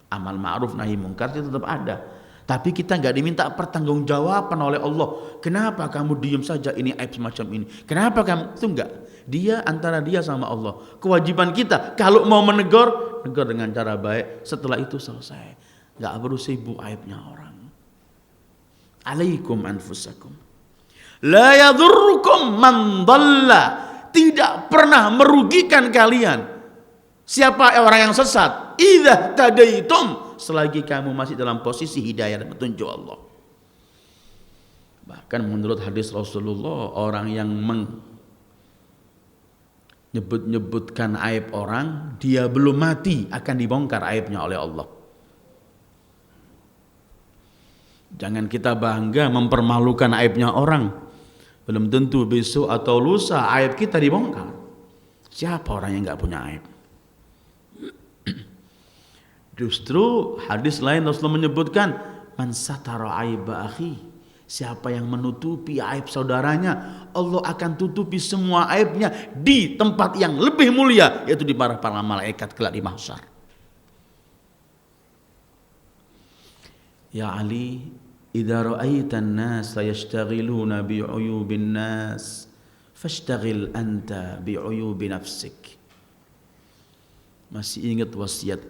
Amal ma'ruf nahi mungkar itu tetap ada. Tapi kita gak diminta pertanggungjawaban oleh Allah. Kenapa kamu diam saja, ini aib semacam ini? Kenapa kamu? Itu enggak. Dia antara dia sama Allah. Kewajiban kita kalau mau menegur, negur dengan cara baik. Setelah itu selesai. Gak perlu sibuk aibnya orang. Alaikum anfusakum la yadhurrukum man dhalla. Tidak pernah merugikan kalian siapa orang yang sesat, idza tadaitum, selagi kamu masih dalam posisi hidayah dan petunjuk Allah. Bahkan menurut hadis Rasulullah, orang yang menyebut-nyebutkan aib orang, dia belum mati akan dibongkar aibnya oleh Allah. Jangan kita bangga mempermalukan aibnya orang. Belum tentu besok atau lusa aib kita dibongkar. Siapa orang yang gak punya aib? Justru hadis lain Rasulullah menyebutkan, man satara aiba akhi Siapa yang menutupi aib saudaranya, Allah akan tutupi semua aibnya di tempat yang lebih mulia, yaitu di para malaikat kelak di mahsyar. Ya Ali, idza ra'aita an-nas yashtaghiluna bi 'uyubin nas, fashtaghil anta bi 'uyubi nafsik. Masih ingat wasiat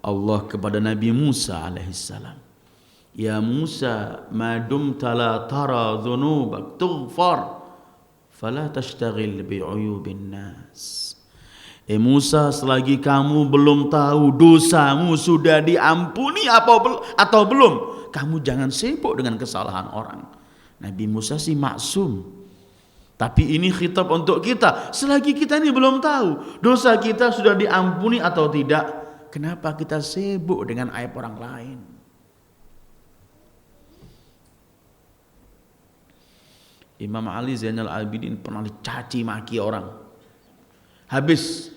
Allah kepada Nabi Musa alaihissalam. Ya Musa, ma dumta la tara dhunubak tughfar, fala tashtaghil bi 'uyubin nas. Musa, selagi kamu belum tahu dosamu sudah diampuni atau belum, kamu jangan sibuk dengan kesalahan orang. Nabi Musa sih maksum, tapi ini khitab untuk kita. Selagi kita ini belum tahu dosa kita sudah diampuni atau tidak, kenapa kita sibuk dengan aib orang lain? Imam Ali Zainal Abidin pernah dicaci maki orang. Habis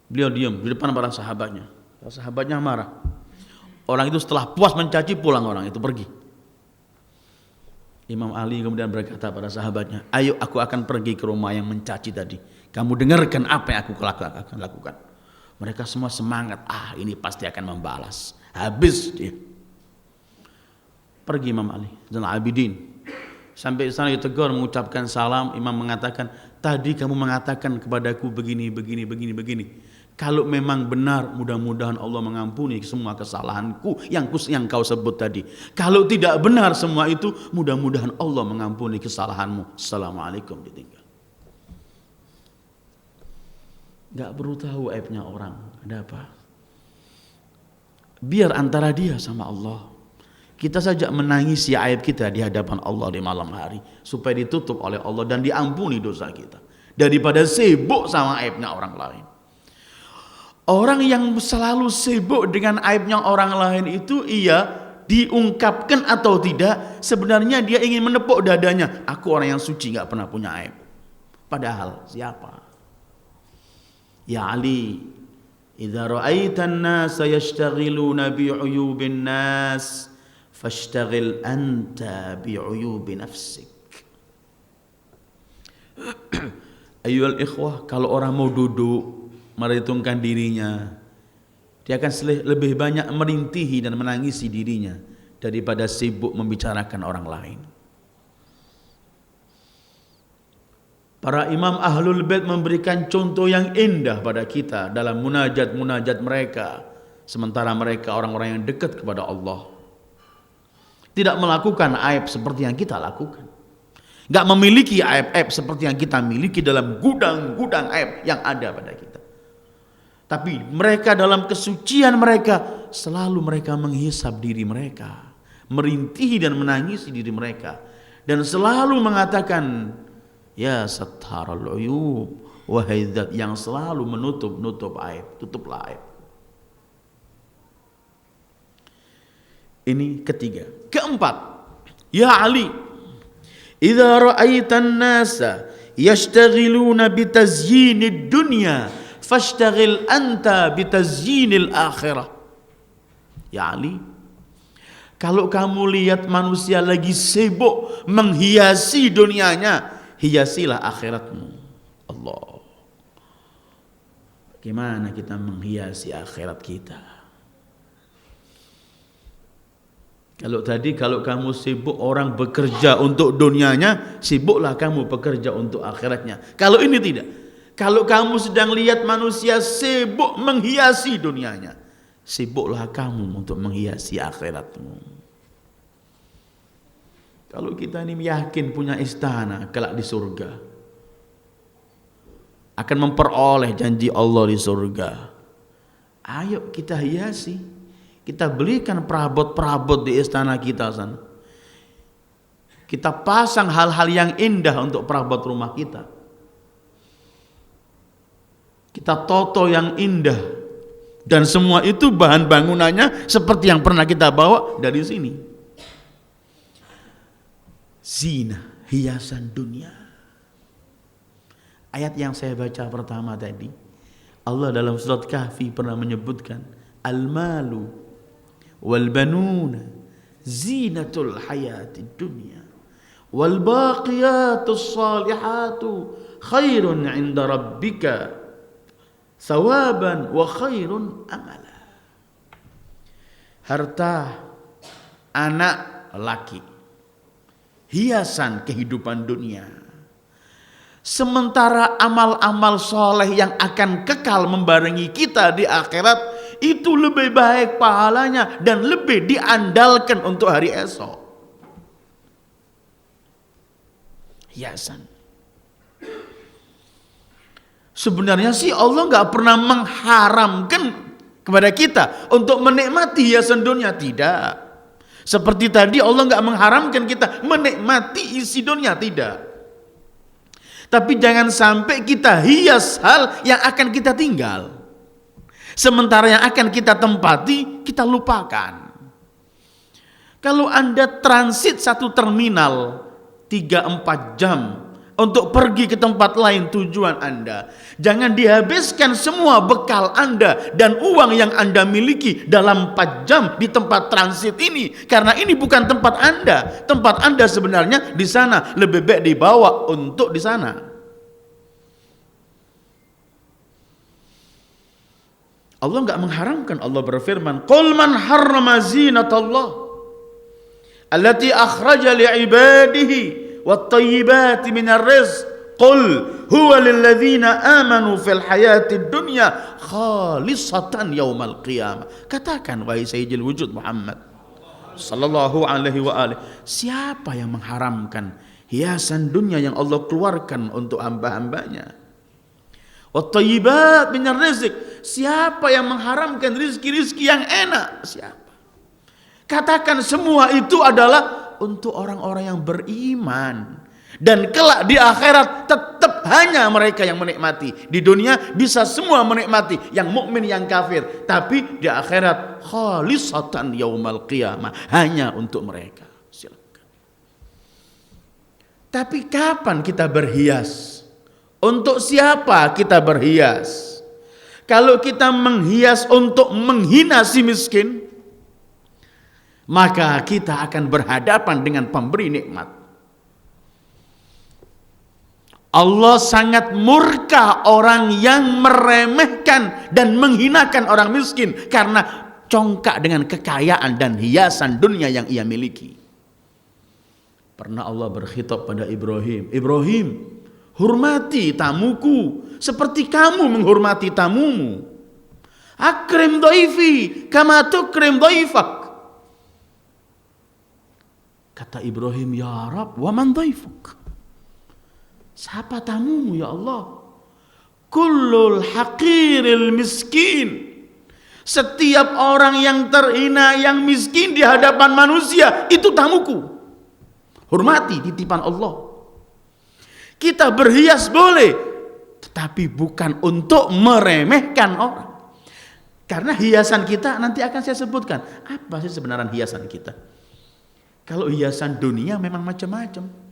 beliau diam di depan para sahabatnya. Para sahabatnya marah. Orang itu setelah puas mencaci, pulang orang itu pergi. Imam Ali kemudian berkata pada sahabatnya, ayo aku akan pergi ke rumah yang mencaci tadi. Kamu dengarkan apa yang aku akan lakukan. Mereka semua semangat. Ini pasti akan membalas. Habis dia. Pergi Imam Ali Zainal Abidin. Sampai sana ditegur, mengucapkan salam. Imam mengatakan, tadi kamu mengatakan kepadaku begini. Kalau memang benar, mudah-mudahan Allah mengampuni semua kesalahanku yang kau sebut tadi. Kalau tidak benar semua itu, mudah-mudahan Allah mengampuni kesalahanmu. Assalamualaikum, ditinggal. Gak perlu tahu aibnya orang. Ada apa? Biar antara dia sama Allah. Kita saja menangisi aib kita di hadapan Allah di malam hari, supaya ditutup oleh Allah dan diampuni dosa kita, daripada sibuk sama aibnya orang lain. Orang yang selalu sibuk dengan aibnya orang lain itu, ia diungkapkan atau tidak, sebenarnya dia ingin menepuk dadanya. Aku orang yang suci, gak pernah punya aib. Padahal siapa? Ya Ali, idza ra'aitan nasa yashtaghiluna bi 'uyubin nas, fashtaghil anta bi'uyubi nafsik. Ayyuhal ikhwah, kalau orang mau duduk merhitungkan dirinya, dia akan lebih banyak merintihi dan menangisi dirinya daripada sibuk membicarakan orang lain. Para imam ahlul bait memberikan contoh yang indah pada kita dalam munajat-munajat mereka, sementara mereka orang-orang yang dekat kepada Allah. Tidak melakukan aib seperti yang kita lakukan. Gak memiliki aib-aib seperti yang kita miliki dalam gudang-gudang aib yang ada pada kita. Tapi mereka dalam kesucian mereka, selalu mereka menghisap diri mereka, merintihi dan menangisi diri mereka, dan selalu mengatakan, ya satharul uyub, wahai zat yang selalu menutup aib, tutuplah aib. Ini ketiga. Keempat, ya Ali, idza ra'aitan nasa yashtaghiluna bitazyinid dunya, fashtaghil anta bitazyinil akhirah. Ya Ali, kalau kamu lihat manusia lagi sibuk menghiasi dunianya, hiasilah akhiratmu. Allah. Bagaimana kita menghiasi akhirat kita? Kalau kamu sibuk orang bekerja untuk dunianya, sibuklah kamu bekerja untuk akhiratnya. Kalau ini tidak. Kalau kamu sedang lihat manusia sibuk menghiasi dunianya, sibuklah kamu untuk menghiasi akhiratmu. Kalau kita ini yakin punya istana kelak di surga, akan memperoleh janji Allah di surga, ayo kita hiasi. Kita belikan perabot-perabot di istana kita sana. Kita pasang hal-hal yang indah untuk perabot rumah kita. Kita toto yang indah. Dan semua itu bahan bangunannya seperti yang pernah kita bawa dari sini. Zina, hiasan dunia. Ayat yang saya baca pertama tadi, Allah dalam surat Kahfi pernah menyebutkan al-malu wal banuna zinatul hayatid dunya wal baqiyatus salihatu khairun 'inda rabbika thawaban wa khairun amala. Harta, anak laki, hiasan kehidupan dunia. Sementara amal-amal soleh yang akan kekal membarengi kita di akhirat itu lebih baik pahalanya dan lebih diandalkan untuk hari esok. Hiasan. Sebenarnya sih Allah nggak pernah mengharamkan kepada kita untuk menikmati hiasan dunia, tidak. Seperti tadi Allah nggak mengharamkan kita menikmati isi dunia, tidak. Tapi jangan sampai kita hias hal yang akan kita tinggal. Sementara yang akan kita tempati, kita lupakan. Kalau Anda transit satu terminal 3-4 jam untuk pergi ke tempat lain tujuan Anda, jangan dihabiskan semua bekal Anda dan uang yang Anda miliki dalam 4 jam di tempat transit ini, karena ini bukan tempat Anda. Tempat Anda sebenarnya di sana, lebih baik dibawa untuk di sana. Allah enggak mengharamkan. Allah berfirman, "Qul man harrama zinatallah allati akhraja li'ibadihi wat-tayyibati minar rizq qul huwa lilladzina amanu fil hayatid dunya khalisatan yaumal qiyamah." Katakan wahai sayyidil wujud Muhammad sallallahu alaihi wa alihi, siapa yang mengharamkan hiasan dunia yang Allah keluarkan untuk hamba-hambanya? Wat-tayyibat minar rizq, siapa yang mengharamkan rizki-rizki yang enak? Siapa? Katakan semua itu adalah untuk orang-orang yang beriman. Dan kelak di akhirat tetap hanya mereka yang menikmati. Di dunia bisa semua menikmati, yang mukmin, yang kafir. Tapi di akhirat khalisatan yaumal qiyamah, hanya untuk mereka. Silakan. Tapi kapan kita berhias? Untuk siapa kita berhias? Kalau kita menghias untuk menghina si miskin, maka kita akan berhadapan dengan pemberi nikmat. Allah sangat murka orang yang meremehkan dan menghinakan orang miskin karena congkak dengan kekayaan dan hiasan dunia yang ia miliki. Pernah Allah berkhitab pada Ibrahim, "Ibrahim, hormati tamuku seperti kamu menghormati tamumu. Akrim dhaifi kama tukrim dhaifak." Kata Ibrahim, "Ya Rab, wa man dhaifuk?" Siapa tamumu ya Allah? Kullul haqiril miskin. Setiap orang yang terhina, yang miskin di hadapan manusia, itu tamuku. Hormati titipan Allah. Kita berhias boleh, tetapi bukan untuk meremehkan orang. Karena hiasan kita nanti akan saya sebutkan. Apa sih sebenarnya hiasan kita? Kalau hiasan dunia memang macam-macam.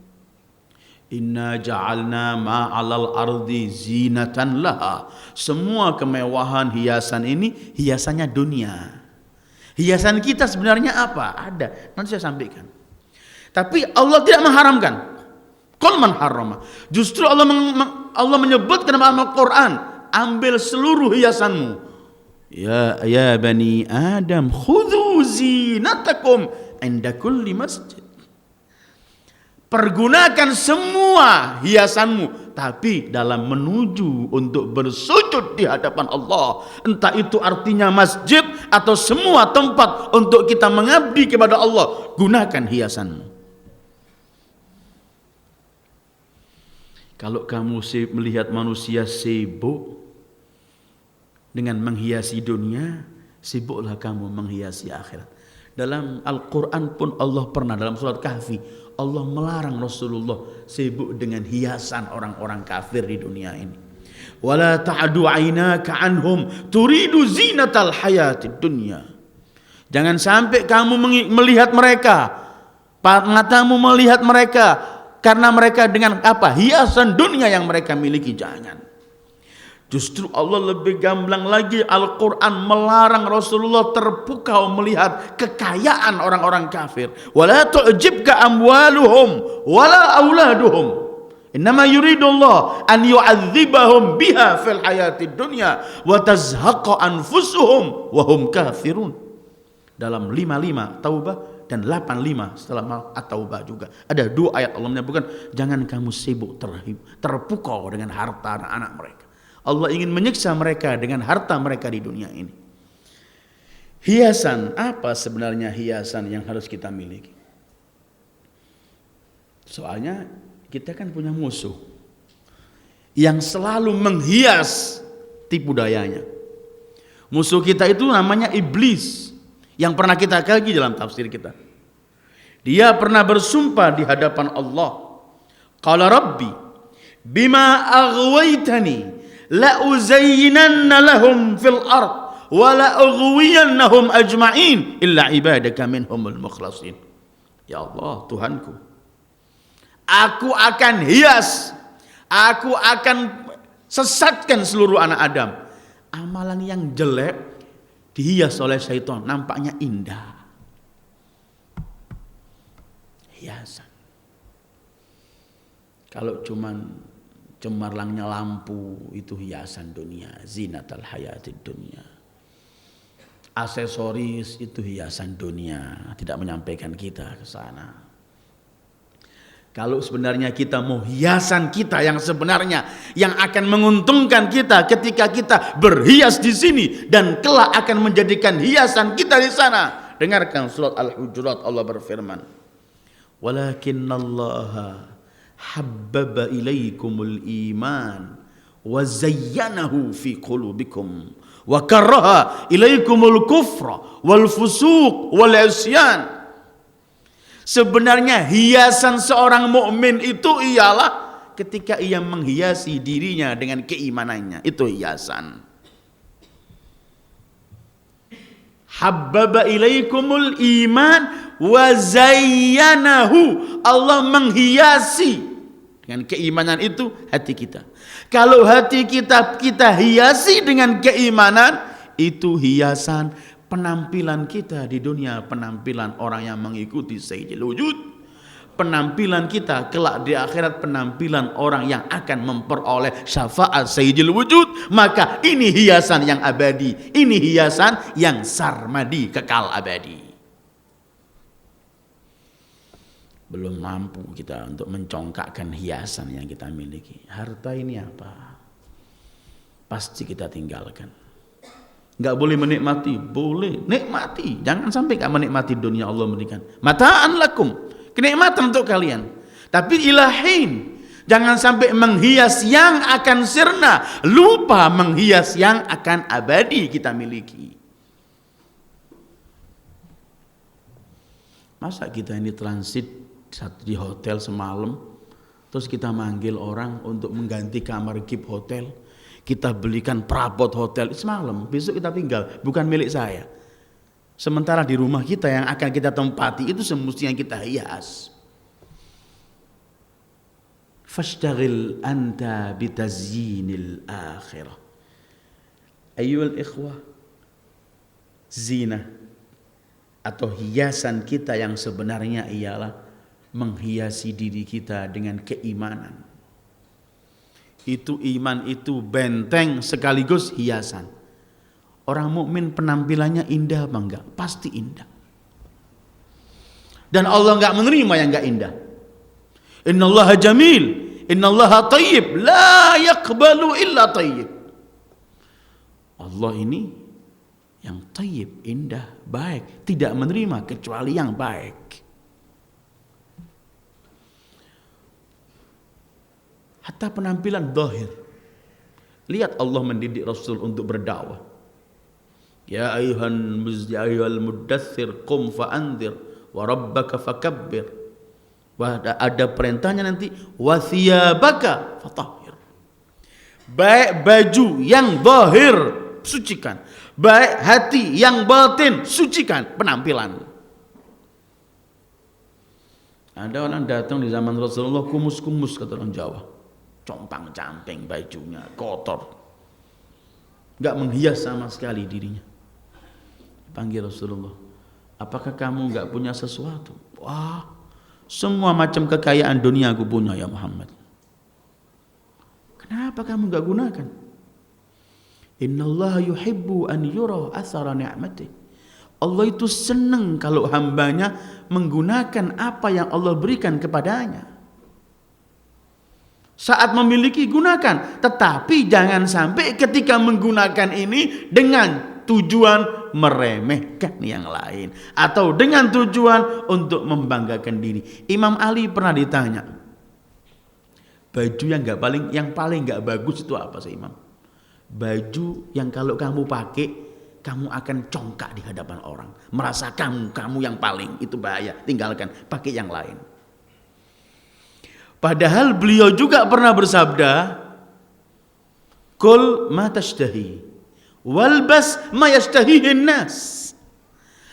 Inna ja'alna ma'alal ardi zinatan laha. Semua kemewahan hiasan ini hiasannya dunia. Hiasan kita sebenarnya apa? Ada. Nanti saya sampaikan. Tapi Allah tidak mengharamkan. Qul man harrama. Justru Allah menyebutkan dalam Al-Quran, ambil seluruh hiasanmu. Ya bani Adam, khudhu zinatakum inda kulli masjid. Pergunakan semua hiasanmu, tapi dalam menuju untuk bersujud di hadapan Allah. Entah itu artinya masjid atau semua tempat untuk kita mengabdi kepada Allah, gunakan hiasanmu. Kalau kamu melihat manusia sibuk dengan menghiasi dunia, sibuklah kamu menghiasi akhirat. Dalam Al-Quran pun Allah pernah, dalam surat Kahfi, Allah melarang Rasulullah sibuk dengan hiasan orang-orang kafir di dunia ini. Wala ta'adu aynaka anhum turidu zinatal hayatid dunya. Jangan sampai kamu melihat mereka, matamu melihat mereka, karena mereka dengan apa? Hiasan dunia yang mereka miliki. Jangan. Justru Allah lebih gamblang lagi, Al-Quran melarang Rasulullah terpukau melihat kekayaan orang-orang kafir. Wala tu'jibka amwaluhum wala auladuhum. Innama yuridullah an yu'adzibahum biha fil hayatid dunya wa tazhaqa anfusuhum wa hum kafirun. Dalam 55 Taubah dan 85 setelah At-Taubah juga ada 2 ayat Allah menyebutkan jangan kamu sibuk terpukau dengan harta anak mereka. Allah ingin menyiksa mereka dengan harta mereka di dunia ini. Hiasan, apa sebenarnya hiasan yang harus kita miliki? Soalnya kita kan punya musuh yang selalu menghias tipu dayanya. Musuh kita itu namanya iblis, yang pernah kita kaji dalam tafsir kita. Dia pernah bersumpah di hadapan Allah. Qala Rabbi bima aghwaytani la uzayyinanna lahum fil ard wa la ughwiyannahum ajma'in illa ibadaka minhumul mukhlasin. Ya Allah, Tuhanku, aku akan hias, aku akan sesatkan seluruh anak Adam. Amalan yang jelek dihias oleh syaitan, nampaknya indah. Hiasan. Kalau cuman cemerlangnya lampu itu hiasan dunia, zinatal hayatid dunia. Aksesoris itu hiasan dunia, tidak menyampaikan kita ke sana. Kalau sebenarnya kita mau hiasan kita yang sebenarnya, yang akan menguntungkan kita ketika kita berhias di sini dan kelak akan menjadikan hiasan kita di sana. Dengarkan surat Al-Hujurat, Allah berfirman, "Walakinnallaha habbaba ilaikumul iman wa zayyanahu fi qulubikum wa karaha ilaikumul kufra wal fusuq wal isyan." Sebenarnya hiasan seorang mukmin itu ialah ketika ia menghiasi dirinya dengan keimanannya, itu hiasan. Habbaba ilaikumul iman wa zayyanahu, Allah menghiasi dengan keimanan itu hati kita. Kalau hati kita hiasi dengan keimanan, itu hiasan penampilan kita di dunia, penampilan orang yang mengikuti Sayyidil Wujud. Penampilan kita kelak di akhirat, penampilan orang yang akan memperoleh syafaat Sayyidil Wujud. Maka ini hiasan yang abadi, ini hiasan yang sarmadi, kekal abadi. Belum mampu kita untuk mencongkakkan hiasan yang kita miliki. Harta ini apa? Pasti kita tinggalkan. Enggak boleh menikmati, boleh nikmati. Jangan sampai enggak menikmati dunia Allah berikan. Mata'an lakum, kenikmatan untuk kalian. Tapi ilahin, jangan sampai menghias yang akan sirna, lupa menghias yang akan abadi kita miliki. Masa kita ini transit di hotel semalam, terus kita manggil orang untuk mengganti kamar gift hotel, kita belikan perabot hotel semalam, besok kita tinggal, bukan milik saya. Sementara di rumah kita yang akan kita tempati itu semestinya kita hias. Fashtagil anta bitazyinil akhirah. Ayyuhal ikhwah, zina atau hiasan kita yang sebenarnya ialah menghiasi diri kita dengan keimanan. Itu iman itu benteng sekaligus hiasan. Orang mukmin penampilannya indah apa enggak? Pasti indah. Dan Allah enggak menerima yang enggak indah. Innallaha jamil, innallaha thayyib, la yaqbalu illa thayyib. Allah ini yang thayyib, indah, baik, tidak menerima kecuali yang baik. Hatta penampilan zahir. Lihat Allah mendidik Rasul untuk berdakwah. Ya ayyuhal muddathir qum fa'anzir wa rabbaka fakabbir. Wah, ada perintahnya nanti wa thiyabaka fatahhir. Baik baju yang zahir sucikan, baik hati yang batin sucikan, penampilan. Ada orang datang di zaman Rasulullah kumus-kumus kata orang Jawa. Compang-camping bajunya, kotor. nggak menghias sama sekali dirinya. Panggil Rasulullah, apakah kamu nggak punya sesuatu? Wah, semua macam kekayaan dunia aku punya ya Muhammad. Kenapa kamu nggak gunakan? Innallaha yuhibbu an yura athara ni'matih. Allah itu senang kalau hambanya menggunakan apa yang Allah berikan kepadanya. Saat memiliki gunakan, tetapi jangan sampai ketika menggunakan ini dengan tujuan meremehkan yang lain atau dengan tujuan untuk membanggakan diri. Imam Ali pernah ditanya, baju yang paling nggak bagus itu apa sih Imam? Baju yang kalau kamu pakai kamu akan congkak di hadapan orang, merasa kamu yang paling, itu bahaya, tinggalkan, pakai yang lain. Padahal beliau juga pernah bersabda, kul ma tashtahi walbas ma yashtahihin nas.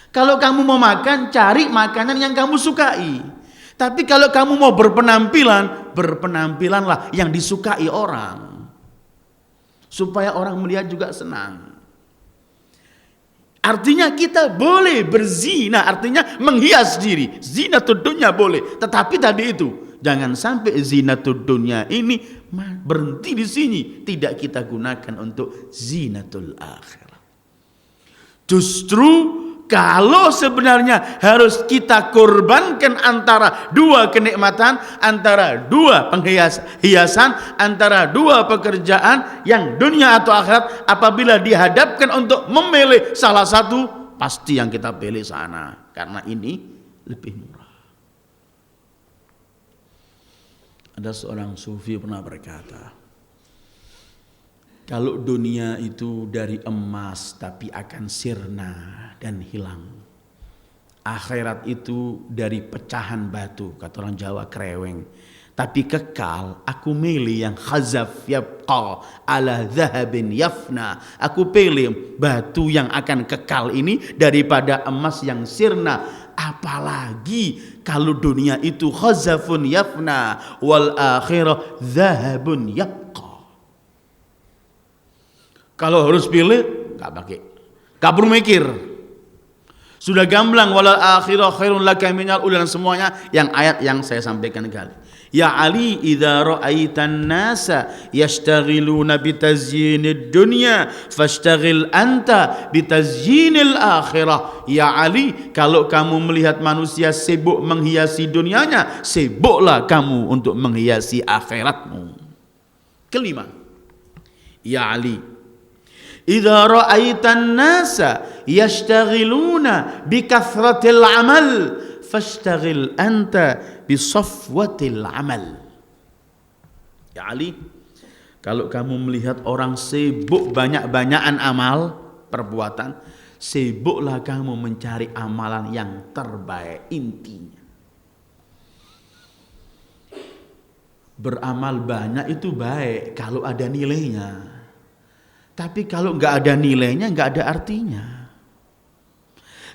Kalau kamu mau makan, cari makanan yang kamu sukai. Tapi kalau kamu mau berpenampilanlah yang disukai orang, supaya orang melihat juga senang. Artinya kita boleh berzina, artinya menghias diri. Zinatud dunya boleh, tetapi tadi itu jangan sampai zinatud dunya ini berhenti di sini, tidak kita gunakan untuk zinatul akhirah. Justru kalau sebenarnya harus kita korbankan antara dua kenikmatan, antara dua hiasan, antara dua pekerjaan yang dunia atau akhirat, apabila dihadapkan untuk memilih salah satu, pasti yang kita pilih sana, karena ini lebih murah. Ada seorang sufi pernah berkata, kalau dunia itu dari emas tapi akan sirna dan hilang, akhirat itu dari pecahan batu, kata orang Jawa kreweng, tapi kekal. Aku milih yang khazaf yabqa ala dhahabin yafna. Aku pilih batu yang akan kekal ini daripada emas yang sirna. Apalagi kalau dunia itu khazafun yafna wal akhirah dhahabun yabqa. Kalau harus pilih, gak pakai, gak perlu mikir, sudah gamblang. Walal akhirah khairun laka minal ula, dan semuanya yang ayat yang saya sampaikan kali. Ya Ali, idza ra'aitan nasa yashtaghiluna bitazyinid dunya fashtaghil anta bitazyinil akhirah. Ya Ali, kalau kamu melihat manusia sibuk menghiasi dunianya, sibuklah kamu untuk menghiasi akhiratmu. Kelima, ya Ali, idza ra'aitan nasa yashtaghiluna bikathratil amal fashtaghil anta bisafwatil amal. Ya Ali, kalau kamu melihat orang sibuk banyak-banyakan amal perbuatan, sibuklah kamu mencari amalan yang terbaik. Intinya beramal banyak itu baik kalau ada nilainya, tapi kalau nggak ada nilainya nggak ada artinya.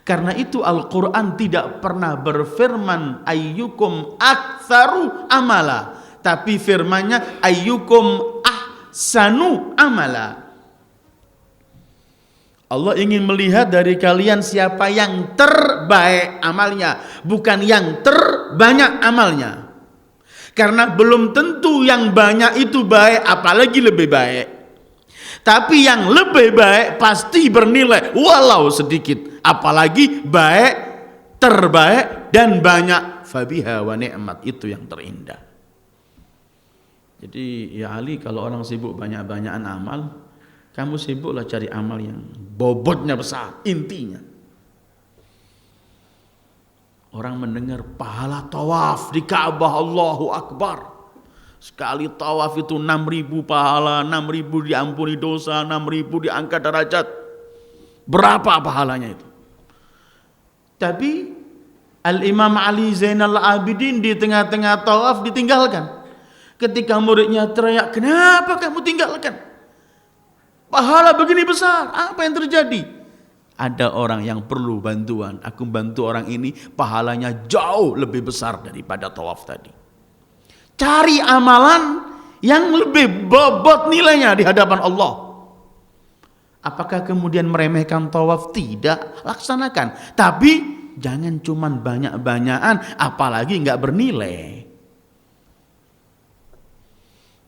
Karena itu Al-Quran tidak pernah berfirman ayyukum aktsaru amala, tapi firmannya ayyukum ahsanu amala. Allah ingin melihat dari kalian siapa yang terbaik amalnya, bukan yang terbanyak amalnya. Karena belum tentu yang banyak itu baik, apalagi lebih baik. Tapi yang lebih baik pasti bernilai walau sedikit, apalagi baik, terbaik dan banyak. Fabiha wa ni'mat, itu yang terindah. Jadi ya Ali, kalau orang sibuk banyak-banyakan amal, kamu sibuklah cari amal yang bobotnya besar. Intinya orang mendengar pahala tawaf di Ka'bah, Allahu Akbar. Sekali tawaf itu 6.000 pahala, 6.000 diampuni dosa, 6.000 diangkat derajat. Berapa pahalanya itu? Tapi Al-Imam Ali Zainal Abidin di tengah-tengah tawaf ditinggalkan. Ketika muridnya teriak, kenapa kamu tinggalkan? Pahala begini besar, apa yang terjadi? Ada orang yang perlu bantuan, aku bantu orang ini, pahalanya jauh lebih besar daripada tawaf tadi. Cari amalan yang lebih bobot nilainya di hadapan Allah. Apakah kemudian meremehkan tawaf? Tidak, laksanakan. Tapi jangan cuman banyak-banyakan, apalagi nggak bernilai.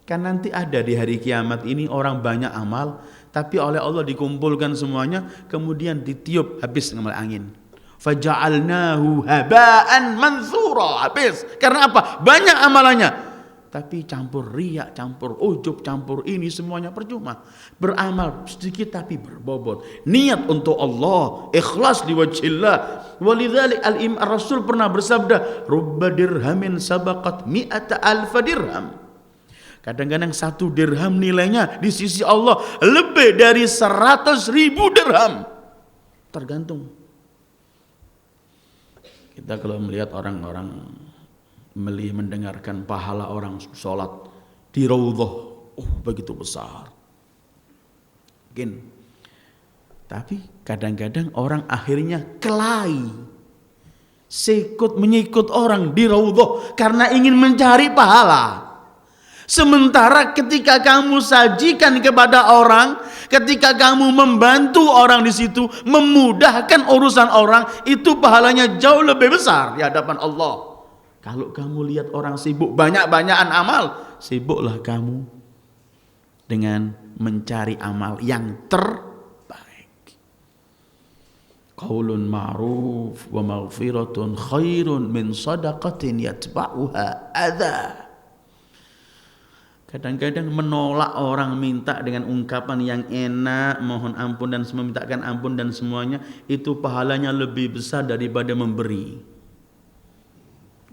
Kan nanti ada di hari kiamat ini orang banyak amal, tapi oleh Allah dikumpulkan semuanya, kemudian ditiup habis ngamal angin. Faja'alnahu haba'an mansura, habis. Karena apa? Banyak amalannya. Tapi campur riya, campur ujub, campur ini semuanya percuma. Beramal sedikit tapi berbobot. Niat untuk Allah, ikhlas liwajhillah. Walidzalik Rasul pernah bersabda, "Rubba dirhamin sabaqat mi'ata alfa dirham." Kadang-kadang 1 dirham nilainya di sisi Allah lebih dari 100.000 dirham. Tergantung. Kita kalau melihat orang-orang mendengarkan pahala orang sholat di raudhah, begitu besar. Mungkin. Tapi kadang-kadang orang akhirnya kelahi, menyikut orang di raudhah karena ingin mencari pahala. Sementara ketika kamu sajikan kepada orang, ketika kamu membantu orang di situ, memudahkan urusan orang, itu pahalanya jauh lebih besar di hadapan Allah. Kalau kamu lihat orang sibuk banyak-banyakan amal, sibuklah kamu dengan mencari amal yang terbaik. Qaulun ma'ruf wa maghfiratun khairun min shadaqatin yatba'uha adza. Kadang-kadang menolak orang minta dengan ungkapan yang enak, mohon ampun dan memintakan ampun dan semuanya, itu pahalanya lebih besar daripada memberi.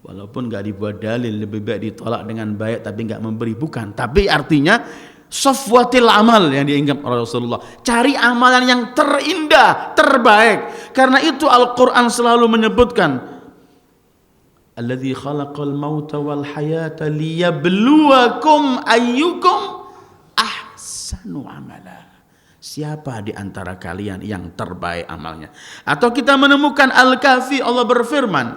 Walaupun gak dibuat dalil, lebih baik ditolak dengan baik tapi gak memberi, bukan. Tapi artinya safwatil amal yang diingat Rasulullah. Cari amalan yang terindah, terbaik. Karena itu Al-Quran selalu menyebutkan, alladzi khalaqal mauta wal hayata liyabluwakum ayyukum ahsanu amala. Siapa di antara kalian yang terbaik amalnya? Atau kita menemukan Al-Kahfi, Allah berfirman,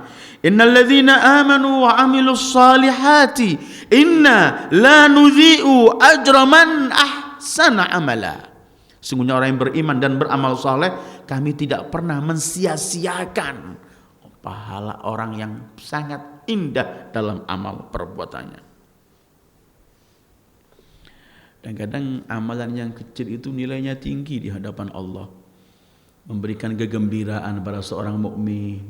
innal ladzina amanu wa amilus salihati inna la nudhi'u ajra man ahsana amala. Sungguhnya orang yang beriman dan beramal saleh, kami tidak pernah mensia-siakan pahala orang yang sangat indah dalam amal perbuatannya. Dan kadang amalan yang kecil itu nilainya tinggi di hadapan Allah, memberikan kegembiraan pada seorang mukmin.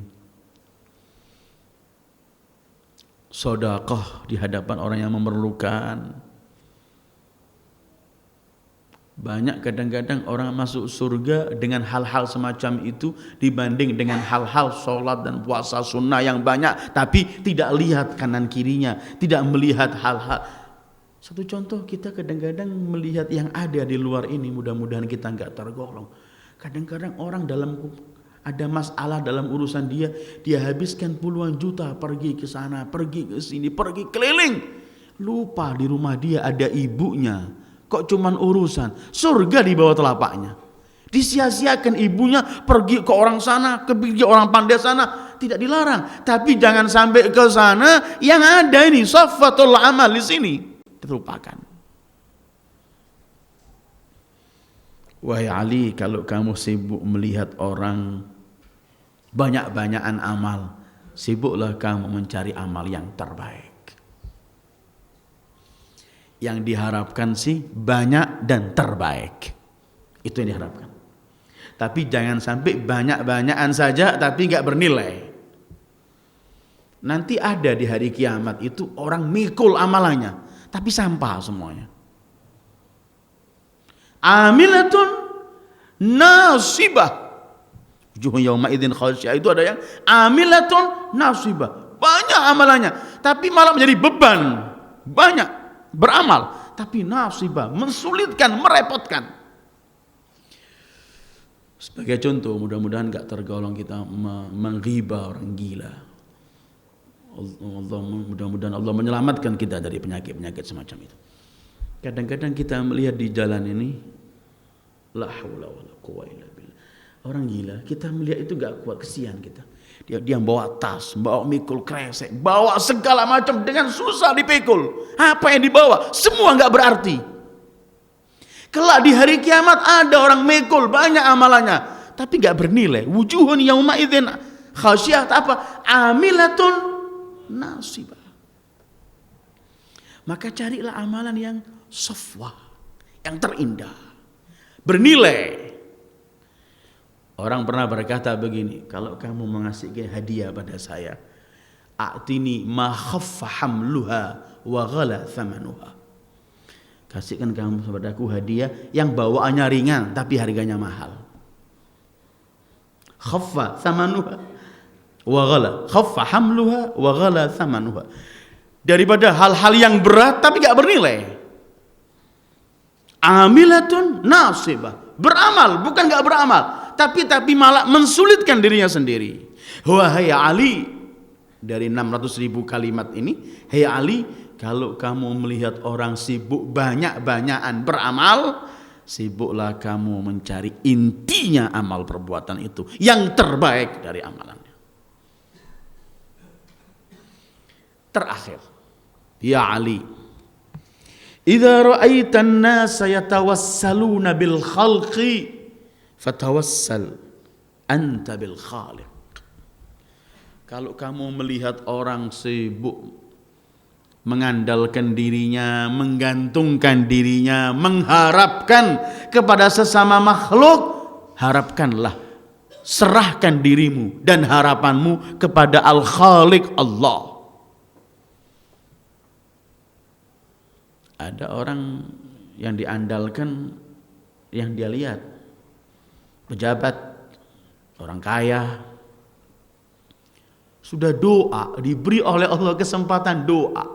Sedekah di hadapan orang yang memerlukan. Banyak kadang-kadang orang masuk surga dengan hal-hal semacam itu dibanding dengan hal-hal sholat dan puasa sunnah yang banyak tapi tidak lihat kanan kirinya, tidak melihat hal-hal. Satu contoh, kita kadang-kadang melihat yang ada di luar ini, mudah-mudahan kita enggak tergolong. Kadang-kadang orang ada masalah dalam urusan dia habiskan puluhan juta pergi ke sana, pergi ke sini, pergi keliling. Lupa di rumah dia ada ibunya. Kok cuman urusan surga di bawah telapaknya. Disia-siakan ibunya pergi ke orang sana, ke orang pandai sana, tidak dilarang. Tapi jangan sampai ke sana yang ada ini safatul amal di sini terlupakan. Wahai Ali, kalau kamu sibuk melihat orang banyak-banyakan amal, sibuklah kamu mencari amal yang terbaik. Yang diharapkan sih banyak dan terbaik. Itu yang diharapkan. Tapi jangan sampai banyak-banyakan saja tapi nggak bernilai. Nanti ada di hari kiamat itu orang mikul amalannya, tapi sampah semuanya. Amilatun nasibah. Wujuhun yauma idzin khasyah, itu ada yang amilatun nasibah. Banyak amalannya, tapi malah menjadi beban. Banyak beramal, tapi nasibah, mensulitkan, merepotkan. Sebagai contoh, mudah-mudahan enggak tergolong kita menghibah orang gila. Mudah-mudahan Allah menyelamatkan kita dari penyakit-penyakit semacam itu. Kadang-kadang kita melihat di jalan ini, la haula wala quwwata illa billah. Orang gila, kita melihat itu enggak kuat, kesian kita. Dia bawa tas, bawa mikul kresek, bawa segala macam dengan susah dipikul. Apa yang dibawa? Semua enggak berarti. Kelak di hari kiamat ada orang mekul banyak amalannya, tapi nggak bernilai. Wujuhun yauma idzin khasyah apa? Amilatun nasibah. Maka carilah amalan yang safwah, yang terindah, bernilai. Orang pernah berkata begini, kalau kamu mengasihkan hadiah pada saya, a'tini ma khaffa hamluha wa ghala thamanuha. Kasihkan kamu padaku hadiah yang bawaannya ringan tapi harganya mahal. Khaffa thamanuha wa ghala, khaffa hamluha wa ghala thamanuha. Daripada hal-hal yang berat tapi gak bernilai. Amilatun nasibah, beramal bukan gak beramal, tapi malah mensulitkan dirinya sendiri. Wahai Ali, dari 600.000 kalimat ini, hei Ali, kalau kamu melihat orang sibuk banyak-banyakan beramal, sibuklah kamu mencari intinya amal perbuatan itu, yang terbaik dari amalannya. Terakhir, ya Ali, idza ra'aitan nasa yatawassaluna bil khalqi fatawassal anta bil khaliq. Kalau kamu melihat orang sibuk mengandalkan dirinya, menggantungkan dirinya, mengharapkan kepada sesama makhluk, harapkanlah, serahkan dirimu dan harapanmu kepada Al-Khaliq Allah. Ada orang yang diandalkan, yang dia lihat pejabat, orang kaya, sudah doa, diberi oleh Allah kesempatan doa,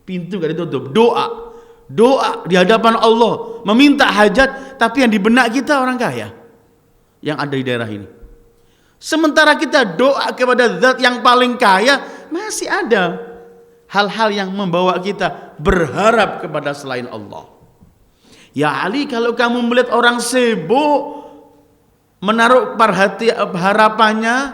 pintu gak ditutup, doa di hadapan Allah, meminta hajat, tapi yang di benak kita orang kaya yang ada di daerah ini. Sementara kita doa kepada zat yang paling kaya, masih ada hal-hal yang membawa kita berharap kepada selain Allah. Ya Ali, kalau kamu melihat orang sibuk menaruh harapannya,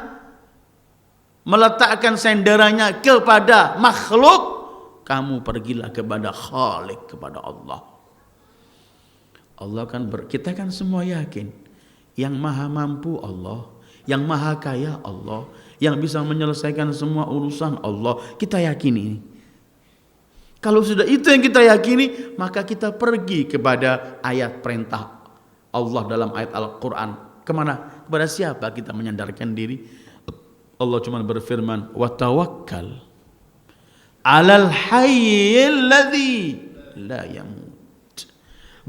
meletakkan senderannya kepada makhluk, kamu pergilah kepada Khalik, kepada Allah. Allah kan kita kan semua yakin yang maha mampu Allah, yang maha kaya Allah, yang bisa menyelesaikan semua urusan Allah. Kita yakini. Kalau sudah itu yang kita yakini, maka kita pergi kepada ayat perintah Allah dalam ayat Al-Quran. Kemana? Kepada siapa kita menyandarkan diri? Allah cuma berfirman, wa tawakkal 'alal hayyil ladzi la yamut.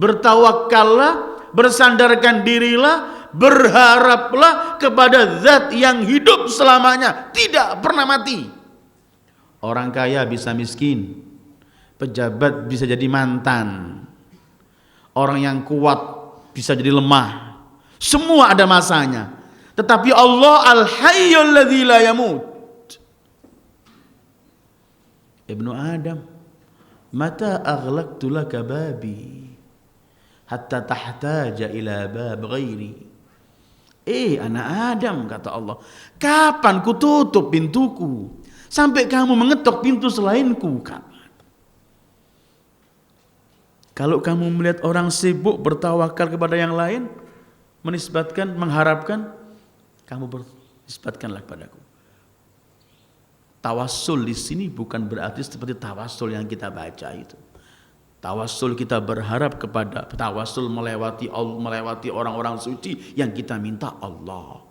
Bertawakkallah, bersandarkan dirilah, berharaplah kepada zat yang hidup selamanya, tidak pernah mati. Orang kaya bisa miskin, pejabat bisa jadi mantan, orang yang kuat bisa jadi lemah. Semua ada masanya. Tetapi Allah Al-Hayyul ladzi la yamut. Ibnu Adam, mata aghlaqtu laka babi hatta tahtaja ila bab ghairi. Anak Adam, kata Allah, kapan ku tutup pintuku sampai kamu mengetok pintu selainku? Kapan? Kalau kamu melihat orang sibuk bertawakal kepada yang lain, menisbatkan, mengharapkan, kamu berisbatkanlah kepadaku. Tawassul di sini bukan berarti seperti tawassul yang kita baca itu. Tawassul kita berharap kepada, tawassul melewati orang-orang suci yang kita minta Allah.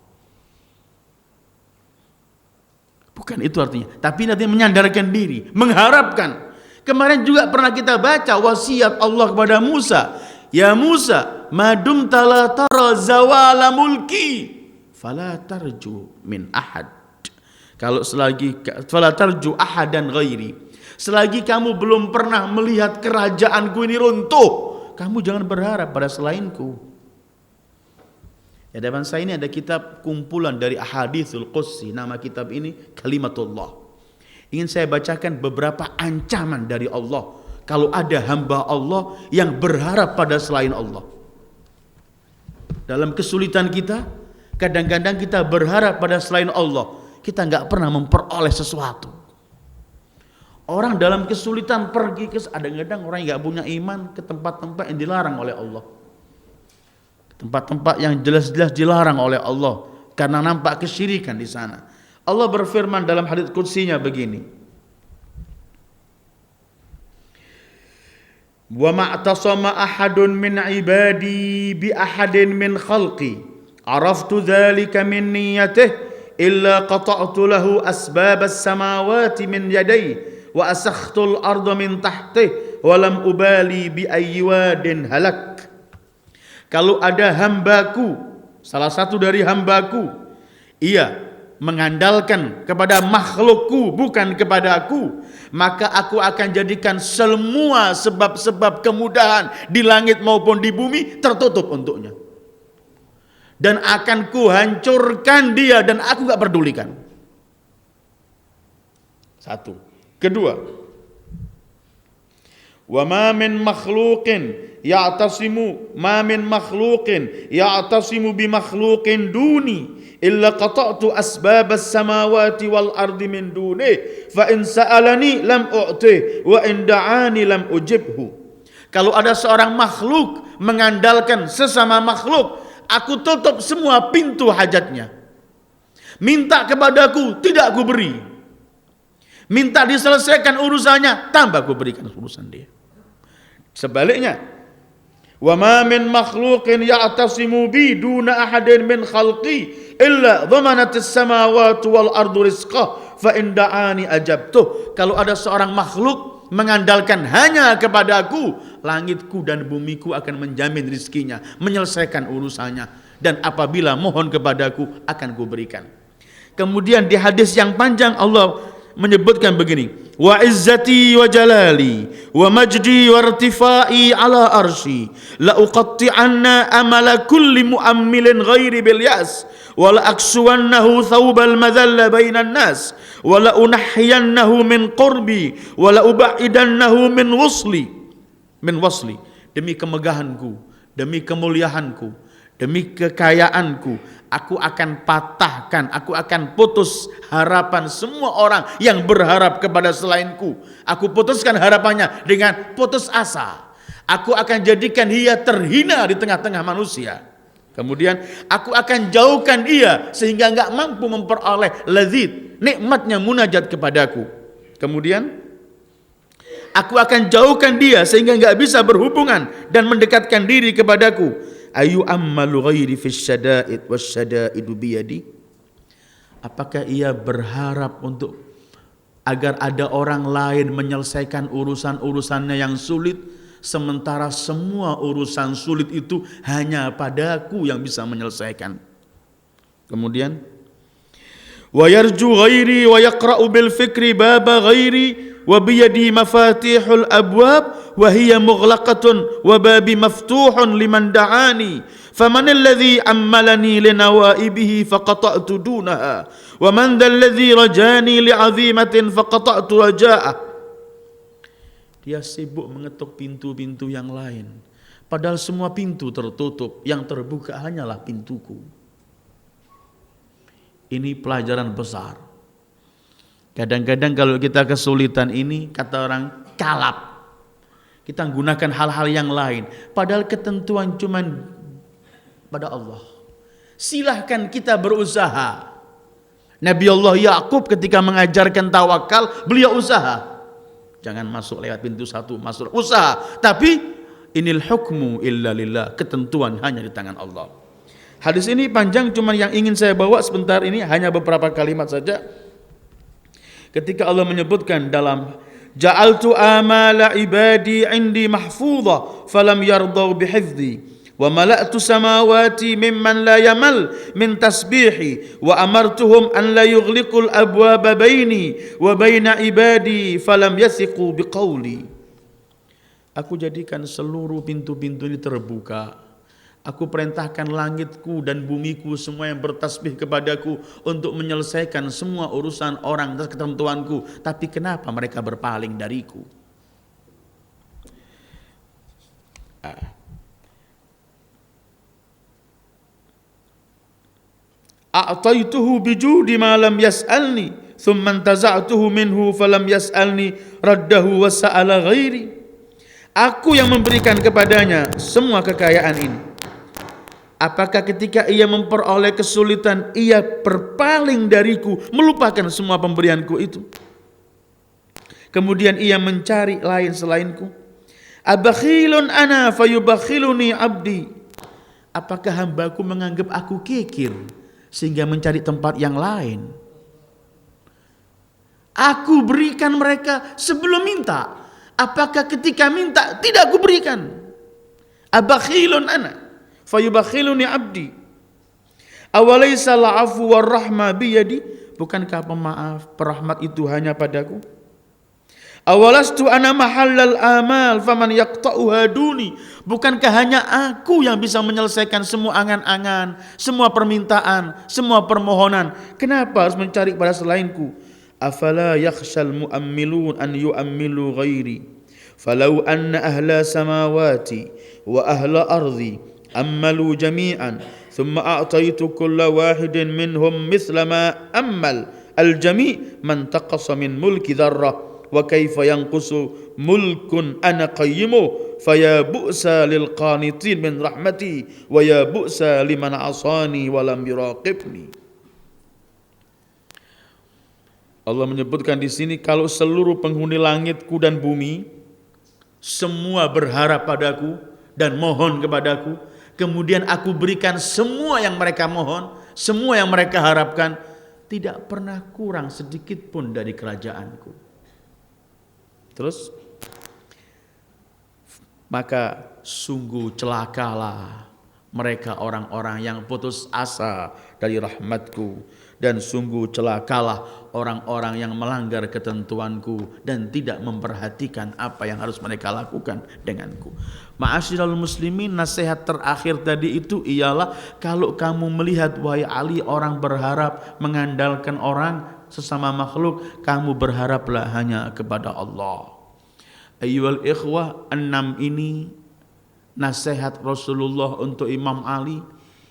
Bukan itu artinya. Tapi nanti menyandarkan diri, mengharapkan. Kemarin juga pernah kita baca wasiat Allah kepada Musa. Ya Musa, madum tala tara zawala mulki, fala tarju min ahad. Kalau selagi fala tarju ahadan ghairi, selagi kamu belum pernah melihat kerajaanku ini runtuh, kamu jangan berharap pada selainku. Di depan saya ini ada kitab kumpulan dari Ahaditsul Qudsi. Nama kitab ini Kalimatullah. Ingin saya bacakan beberapa ancaman dari Allah kalau ada hamba Allah yang berharap pada selain Allah. Dalam kesulitan kita, kadang-kadang kita berharap pada selain Allah, kita nggak pernah memperoleh sesuatu. Orang dalam kesulitan pergi ke, kadang-kadang orang yang nggak punya iman ke tempat-tempat yang dilarang oleh Allah. Tempat-tempat yang jelas-jelas dilarang oleh Allah karena nampak kesyirikan di sana. Allah berfirman dalam hadits qudsinya begini. Wa ma'tasama ahadun min ibadi bi ahadin min khalqi araftu dzalika min niyyatihi illa qata'tu lahu asbab as-samawati min yadayhi wa asakhtul arda min tahtih wa lam ubali bi ayyi wadin halak. Kalau ada hambaku, salah satu dari hambaku, ia mengandalkan kepada makhlukku bukan kepada aku, maka aku akan jadikan semua sebab-sebab kemudahan di langit maupun di bumi tertutup untuknya, dan akan kuhancurkan dia dan aku gak pedulikan. Satu. Kedua, wa ma min makhluqin ya'tasimu bi makhluqin duni illa qata'tu asbabas samawati wal ardi min duni fa in sa'alani lam u'ti wa in da'ani lam ujibhu. Kalau ada seorang makhluk mengandalkan sesama makhluk, aku tutup semua pintu hajatnya. Minta kepadaku, tidak aku beri. Minta diselesaikan urusannya, tambah aku berikan urusan dia. Sebaliknya, wa ma min makhluqin ya'tasimu bi duna ahadin min khalqi illa dhamanatis samawati wal ardu rizqah fa in da'ani ajabtuh. Kalau ada seorang makhluk mengandalkan hanya kepadaku, langitku dan bumiku akan menjamin rizkinya, menyelesaikan urusannya, dan apabila mohon kepadaku akan kuberikan. Kemudian di hadis yang panjang Allah menyebutkan begini, wa izzati wa jalali wa majdi wa irtifai ala arsy la uqatti'anna amala kulli mu'ammilin ghairi bil yas wa la aksuwannahu thawbal madalla bainan nas wa la unahhiyannahu min qurbi wa la ubaidannahu min wasli. Demi kemegahanku, demi kemuliaanku, demi kekayaanku, aku akan patahkan, aku akan putus harapan semua orang yang berharap kepada selainku. Aku putuskan harapannya dengan putus asa. Aku akan jadikan ia terhina di tengah-tengah manusia. Kemudian aku akan jauhkan ia sehingga enggak mampu memperoleh lazid, nikmatnya munajat kepadaku. Kemudian aku akan jauhkan dia sehingga enggak bisa berhubungan dan mendekatkan diri kepadaku. Ayu ammalu ghairi fis syada'id wasyada'idu biyadi. Apakah ia berharap untuk agar ada orang lain menyelesaikan urusan-urusannya yang sulit, sementara semua urusan sulit itu hanya padaku yang bisa menyelesaikan. Kemudian wa yarju ghairi wa yaqra'u bil fikri baba ghairi wa biyadi mafatihul abwab wa hiya mughlaqatun wa babi maftuhun liman da'ani faman alladhi ammalani linawaibihi faqata'tu dunaha wa man alladhi rajani li'azimatin faqata'tu raja'ah. Dia sibuk mengetuk pintu-pintu yang lain, padahal semua pintu tertutup, yang terbuka hanyalah pintuku. Ini pelajaran besar. Kadang-kadang kalau kita kesulitan ini, kata orang, kalap. Kita gunakan hal-hal yang lain, padahal ketentuan cuman pada Allah. Silahkan kita berusaha. Nabi Allah Ya'qub ketika mengajarkan tawakal, beliau usaha. Jangan masuk lewat pintu satu, masuk usaha. Tapi inil hukmu illa lillah, ketentuan hanya di tangan Allah. Hadis ini panjang, cuman yang ingin saya bawa sebentar ini hanya beberapa kalimat saja. Ketika Allah menyebutkan dalam ja'altu amala ibadi indi mahfudha falam yardau bihifdhi wa mala'tu samawati mimman la yamal min tasbihi wa amartuhum an la yughliqul abwaba baini wa baina ibadi falam yasiqu biqauli. Aku jadikan seluruh pintu-pintu ini terbuka. Aku perintahkan langitku dan bumiku semua yang bertasbih kepadaku untuk menyelesaikan semua urusan orang atas ketentuanku. Tapi kenapa mereka berpaling dariku? A'taituhu bijudi ma lam yas'alni thumma intaza'tuhu minhu falam yas'alni raddahu wa sa'ala ghairi. Aku yang memberikan kepadanya semua kekayaan ini. Apakah ketika ia memperoleh kesulitan, ia berpaling dariku, melupakan semua pemberianku itu? Kemudian ia mencari lain selainku. Abakhilun ana fayubakhiluni abdi. Apakah hambaku menganggap aku kikir sehingga mencari tempat yang lain? Aku berikan mereka sebelum minta. Apakah ketika minta tidak aku berikan? Abakhilun ana fayubakhiluni abdi. Awalaysa la'afu warrahma biyadi. Bukankah pemaaf, perahmat itu hanya padaku? Awalastu ana mahallal amal faman yaqta'uha duni. Bukankah hanya aku yang bisa menyelesaikan semua angan-angan, semua permintaan, semua permohonan? Kenapa harus mencari pada selainku? Afala yakhshal mu'ammilun an yu'ammilu ghairi. Falau anna ahla samawati wa ahla ardi ammalu jami'an thumma a'taitu kulla wahidin minhum mithla ma ammal al-jami' man taqasa min mulki dharrah wa kaifa yanqusu mulkun ana qayyimu faya bu'sa lil qanitin min rahmati wa ya bu'sa liman asani wa lam yuraqibni. Allah menyebutkan di sini, kalau seluruh penghuni langitku dan bumi semua berharap padaku dan mohon kepadaku, kemudian aku berikan semua yang mereka mohon, semua yang mereka harapkan, tidak pernah kurang sedikit pun dari kerajaanku. Terus, maka sungguh celakalah mereka orang-orang yang putus asa dari rahmatku, dan sungguh celakalah orang-orang yang melanggar ketentuanku dan tidak memperhatikan apa yang harus mereka lakukan denganku. Ma'asyiral muslimin, nasihat terakhir tadi itu ialah, kalau kamu melihat wahai Ali orang berharap mengandalkan orang sesama makhluk, kamu berharaplah hanya kepada Allah. Ayyuhal ikhwah, 6 ini nasihat Rasulullah untuk Imam Ali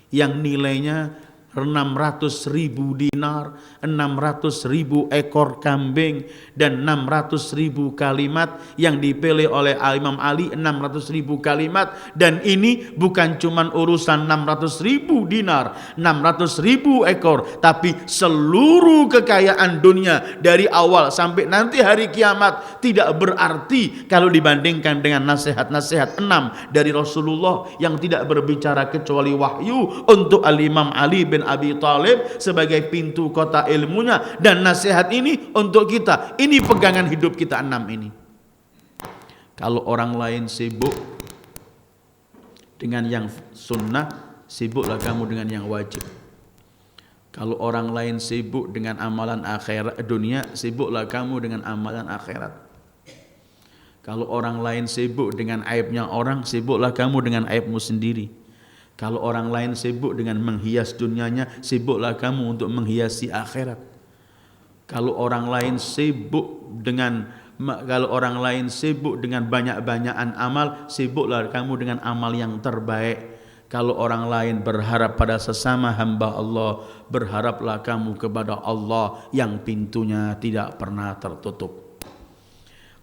yang nilainya 600.000 dinar, 600.000 ekor kambing, dan 600.000 kalimat yang dipilih oleh Imam Ali. 600.000 kalimat, dan ini bukan cuma urusan 600.000 dinar, 600.000 ekor, tapi seluruh kekayaan dunia dari awal sampai nanti hari kiamat tidak berarti kalau dibandingkan dengan nasihat-nasihat 6 dari Rasulullah yang tidak berbicara kecuali wahyu untuk Al-Imam Ali bin Abi Thalib sebagai pintu kota ilmunya. Dan nasihat ini untuk kita, ini pegangan hidup kita 6 ini. Kalau orang lain sibuk dengan yang sunnah, sibuklah kamu dengan yang wajib. Kalau orang lain sibuk dengan amalan akhirat dunia, sibuklah kamu dengan amalan akhirat. Kalau orang lain sibuk dengan aibnya orang, sibuklah kamu dengan aibmu sendiri. Kalau orang lain sibuk dengan menghias dunianya, sibuklah kamu untuk menghiasi akhirat. Kalau orang lain sibuk dengan banyak-banyakan amal, sibuklah kamu dengan amal yang terbaik. Kalau orang lain berharap pada sesama hamba Allah, berharaplah kamu kepada Allah yang pintunya tidak pernah tertutup.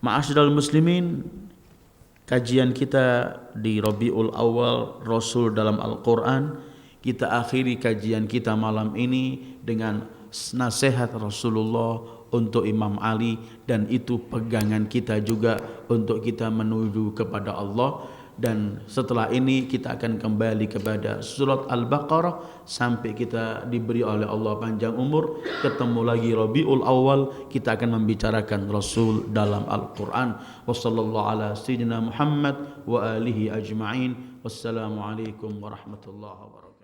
Ma'asyiral muslimin, kajian kita di Rabiul Awal Rasul dalam Al-Quran, kita akhiri kajian kita malam ini dengan nasihat Rasulullah untuk Imam Ali, dan itu pegangan kita juga untuk kita menuju kepada Allah. Dan setelah ini kita akan kembali kepada surat Al-Baqarah sampai kita diberi oleh Allah panjang umur, ketemu lagi Rabiul Awal, kita akan membicarakan Rasul dalam Al-Quran. Wassallallahu ala sayyidina Muhammad wa alihi ajma'in. Wassalamualaikum warahmatullahi wabarakatuh.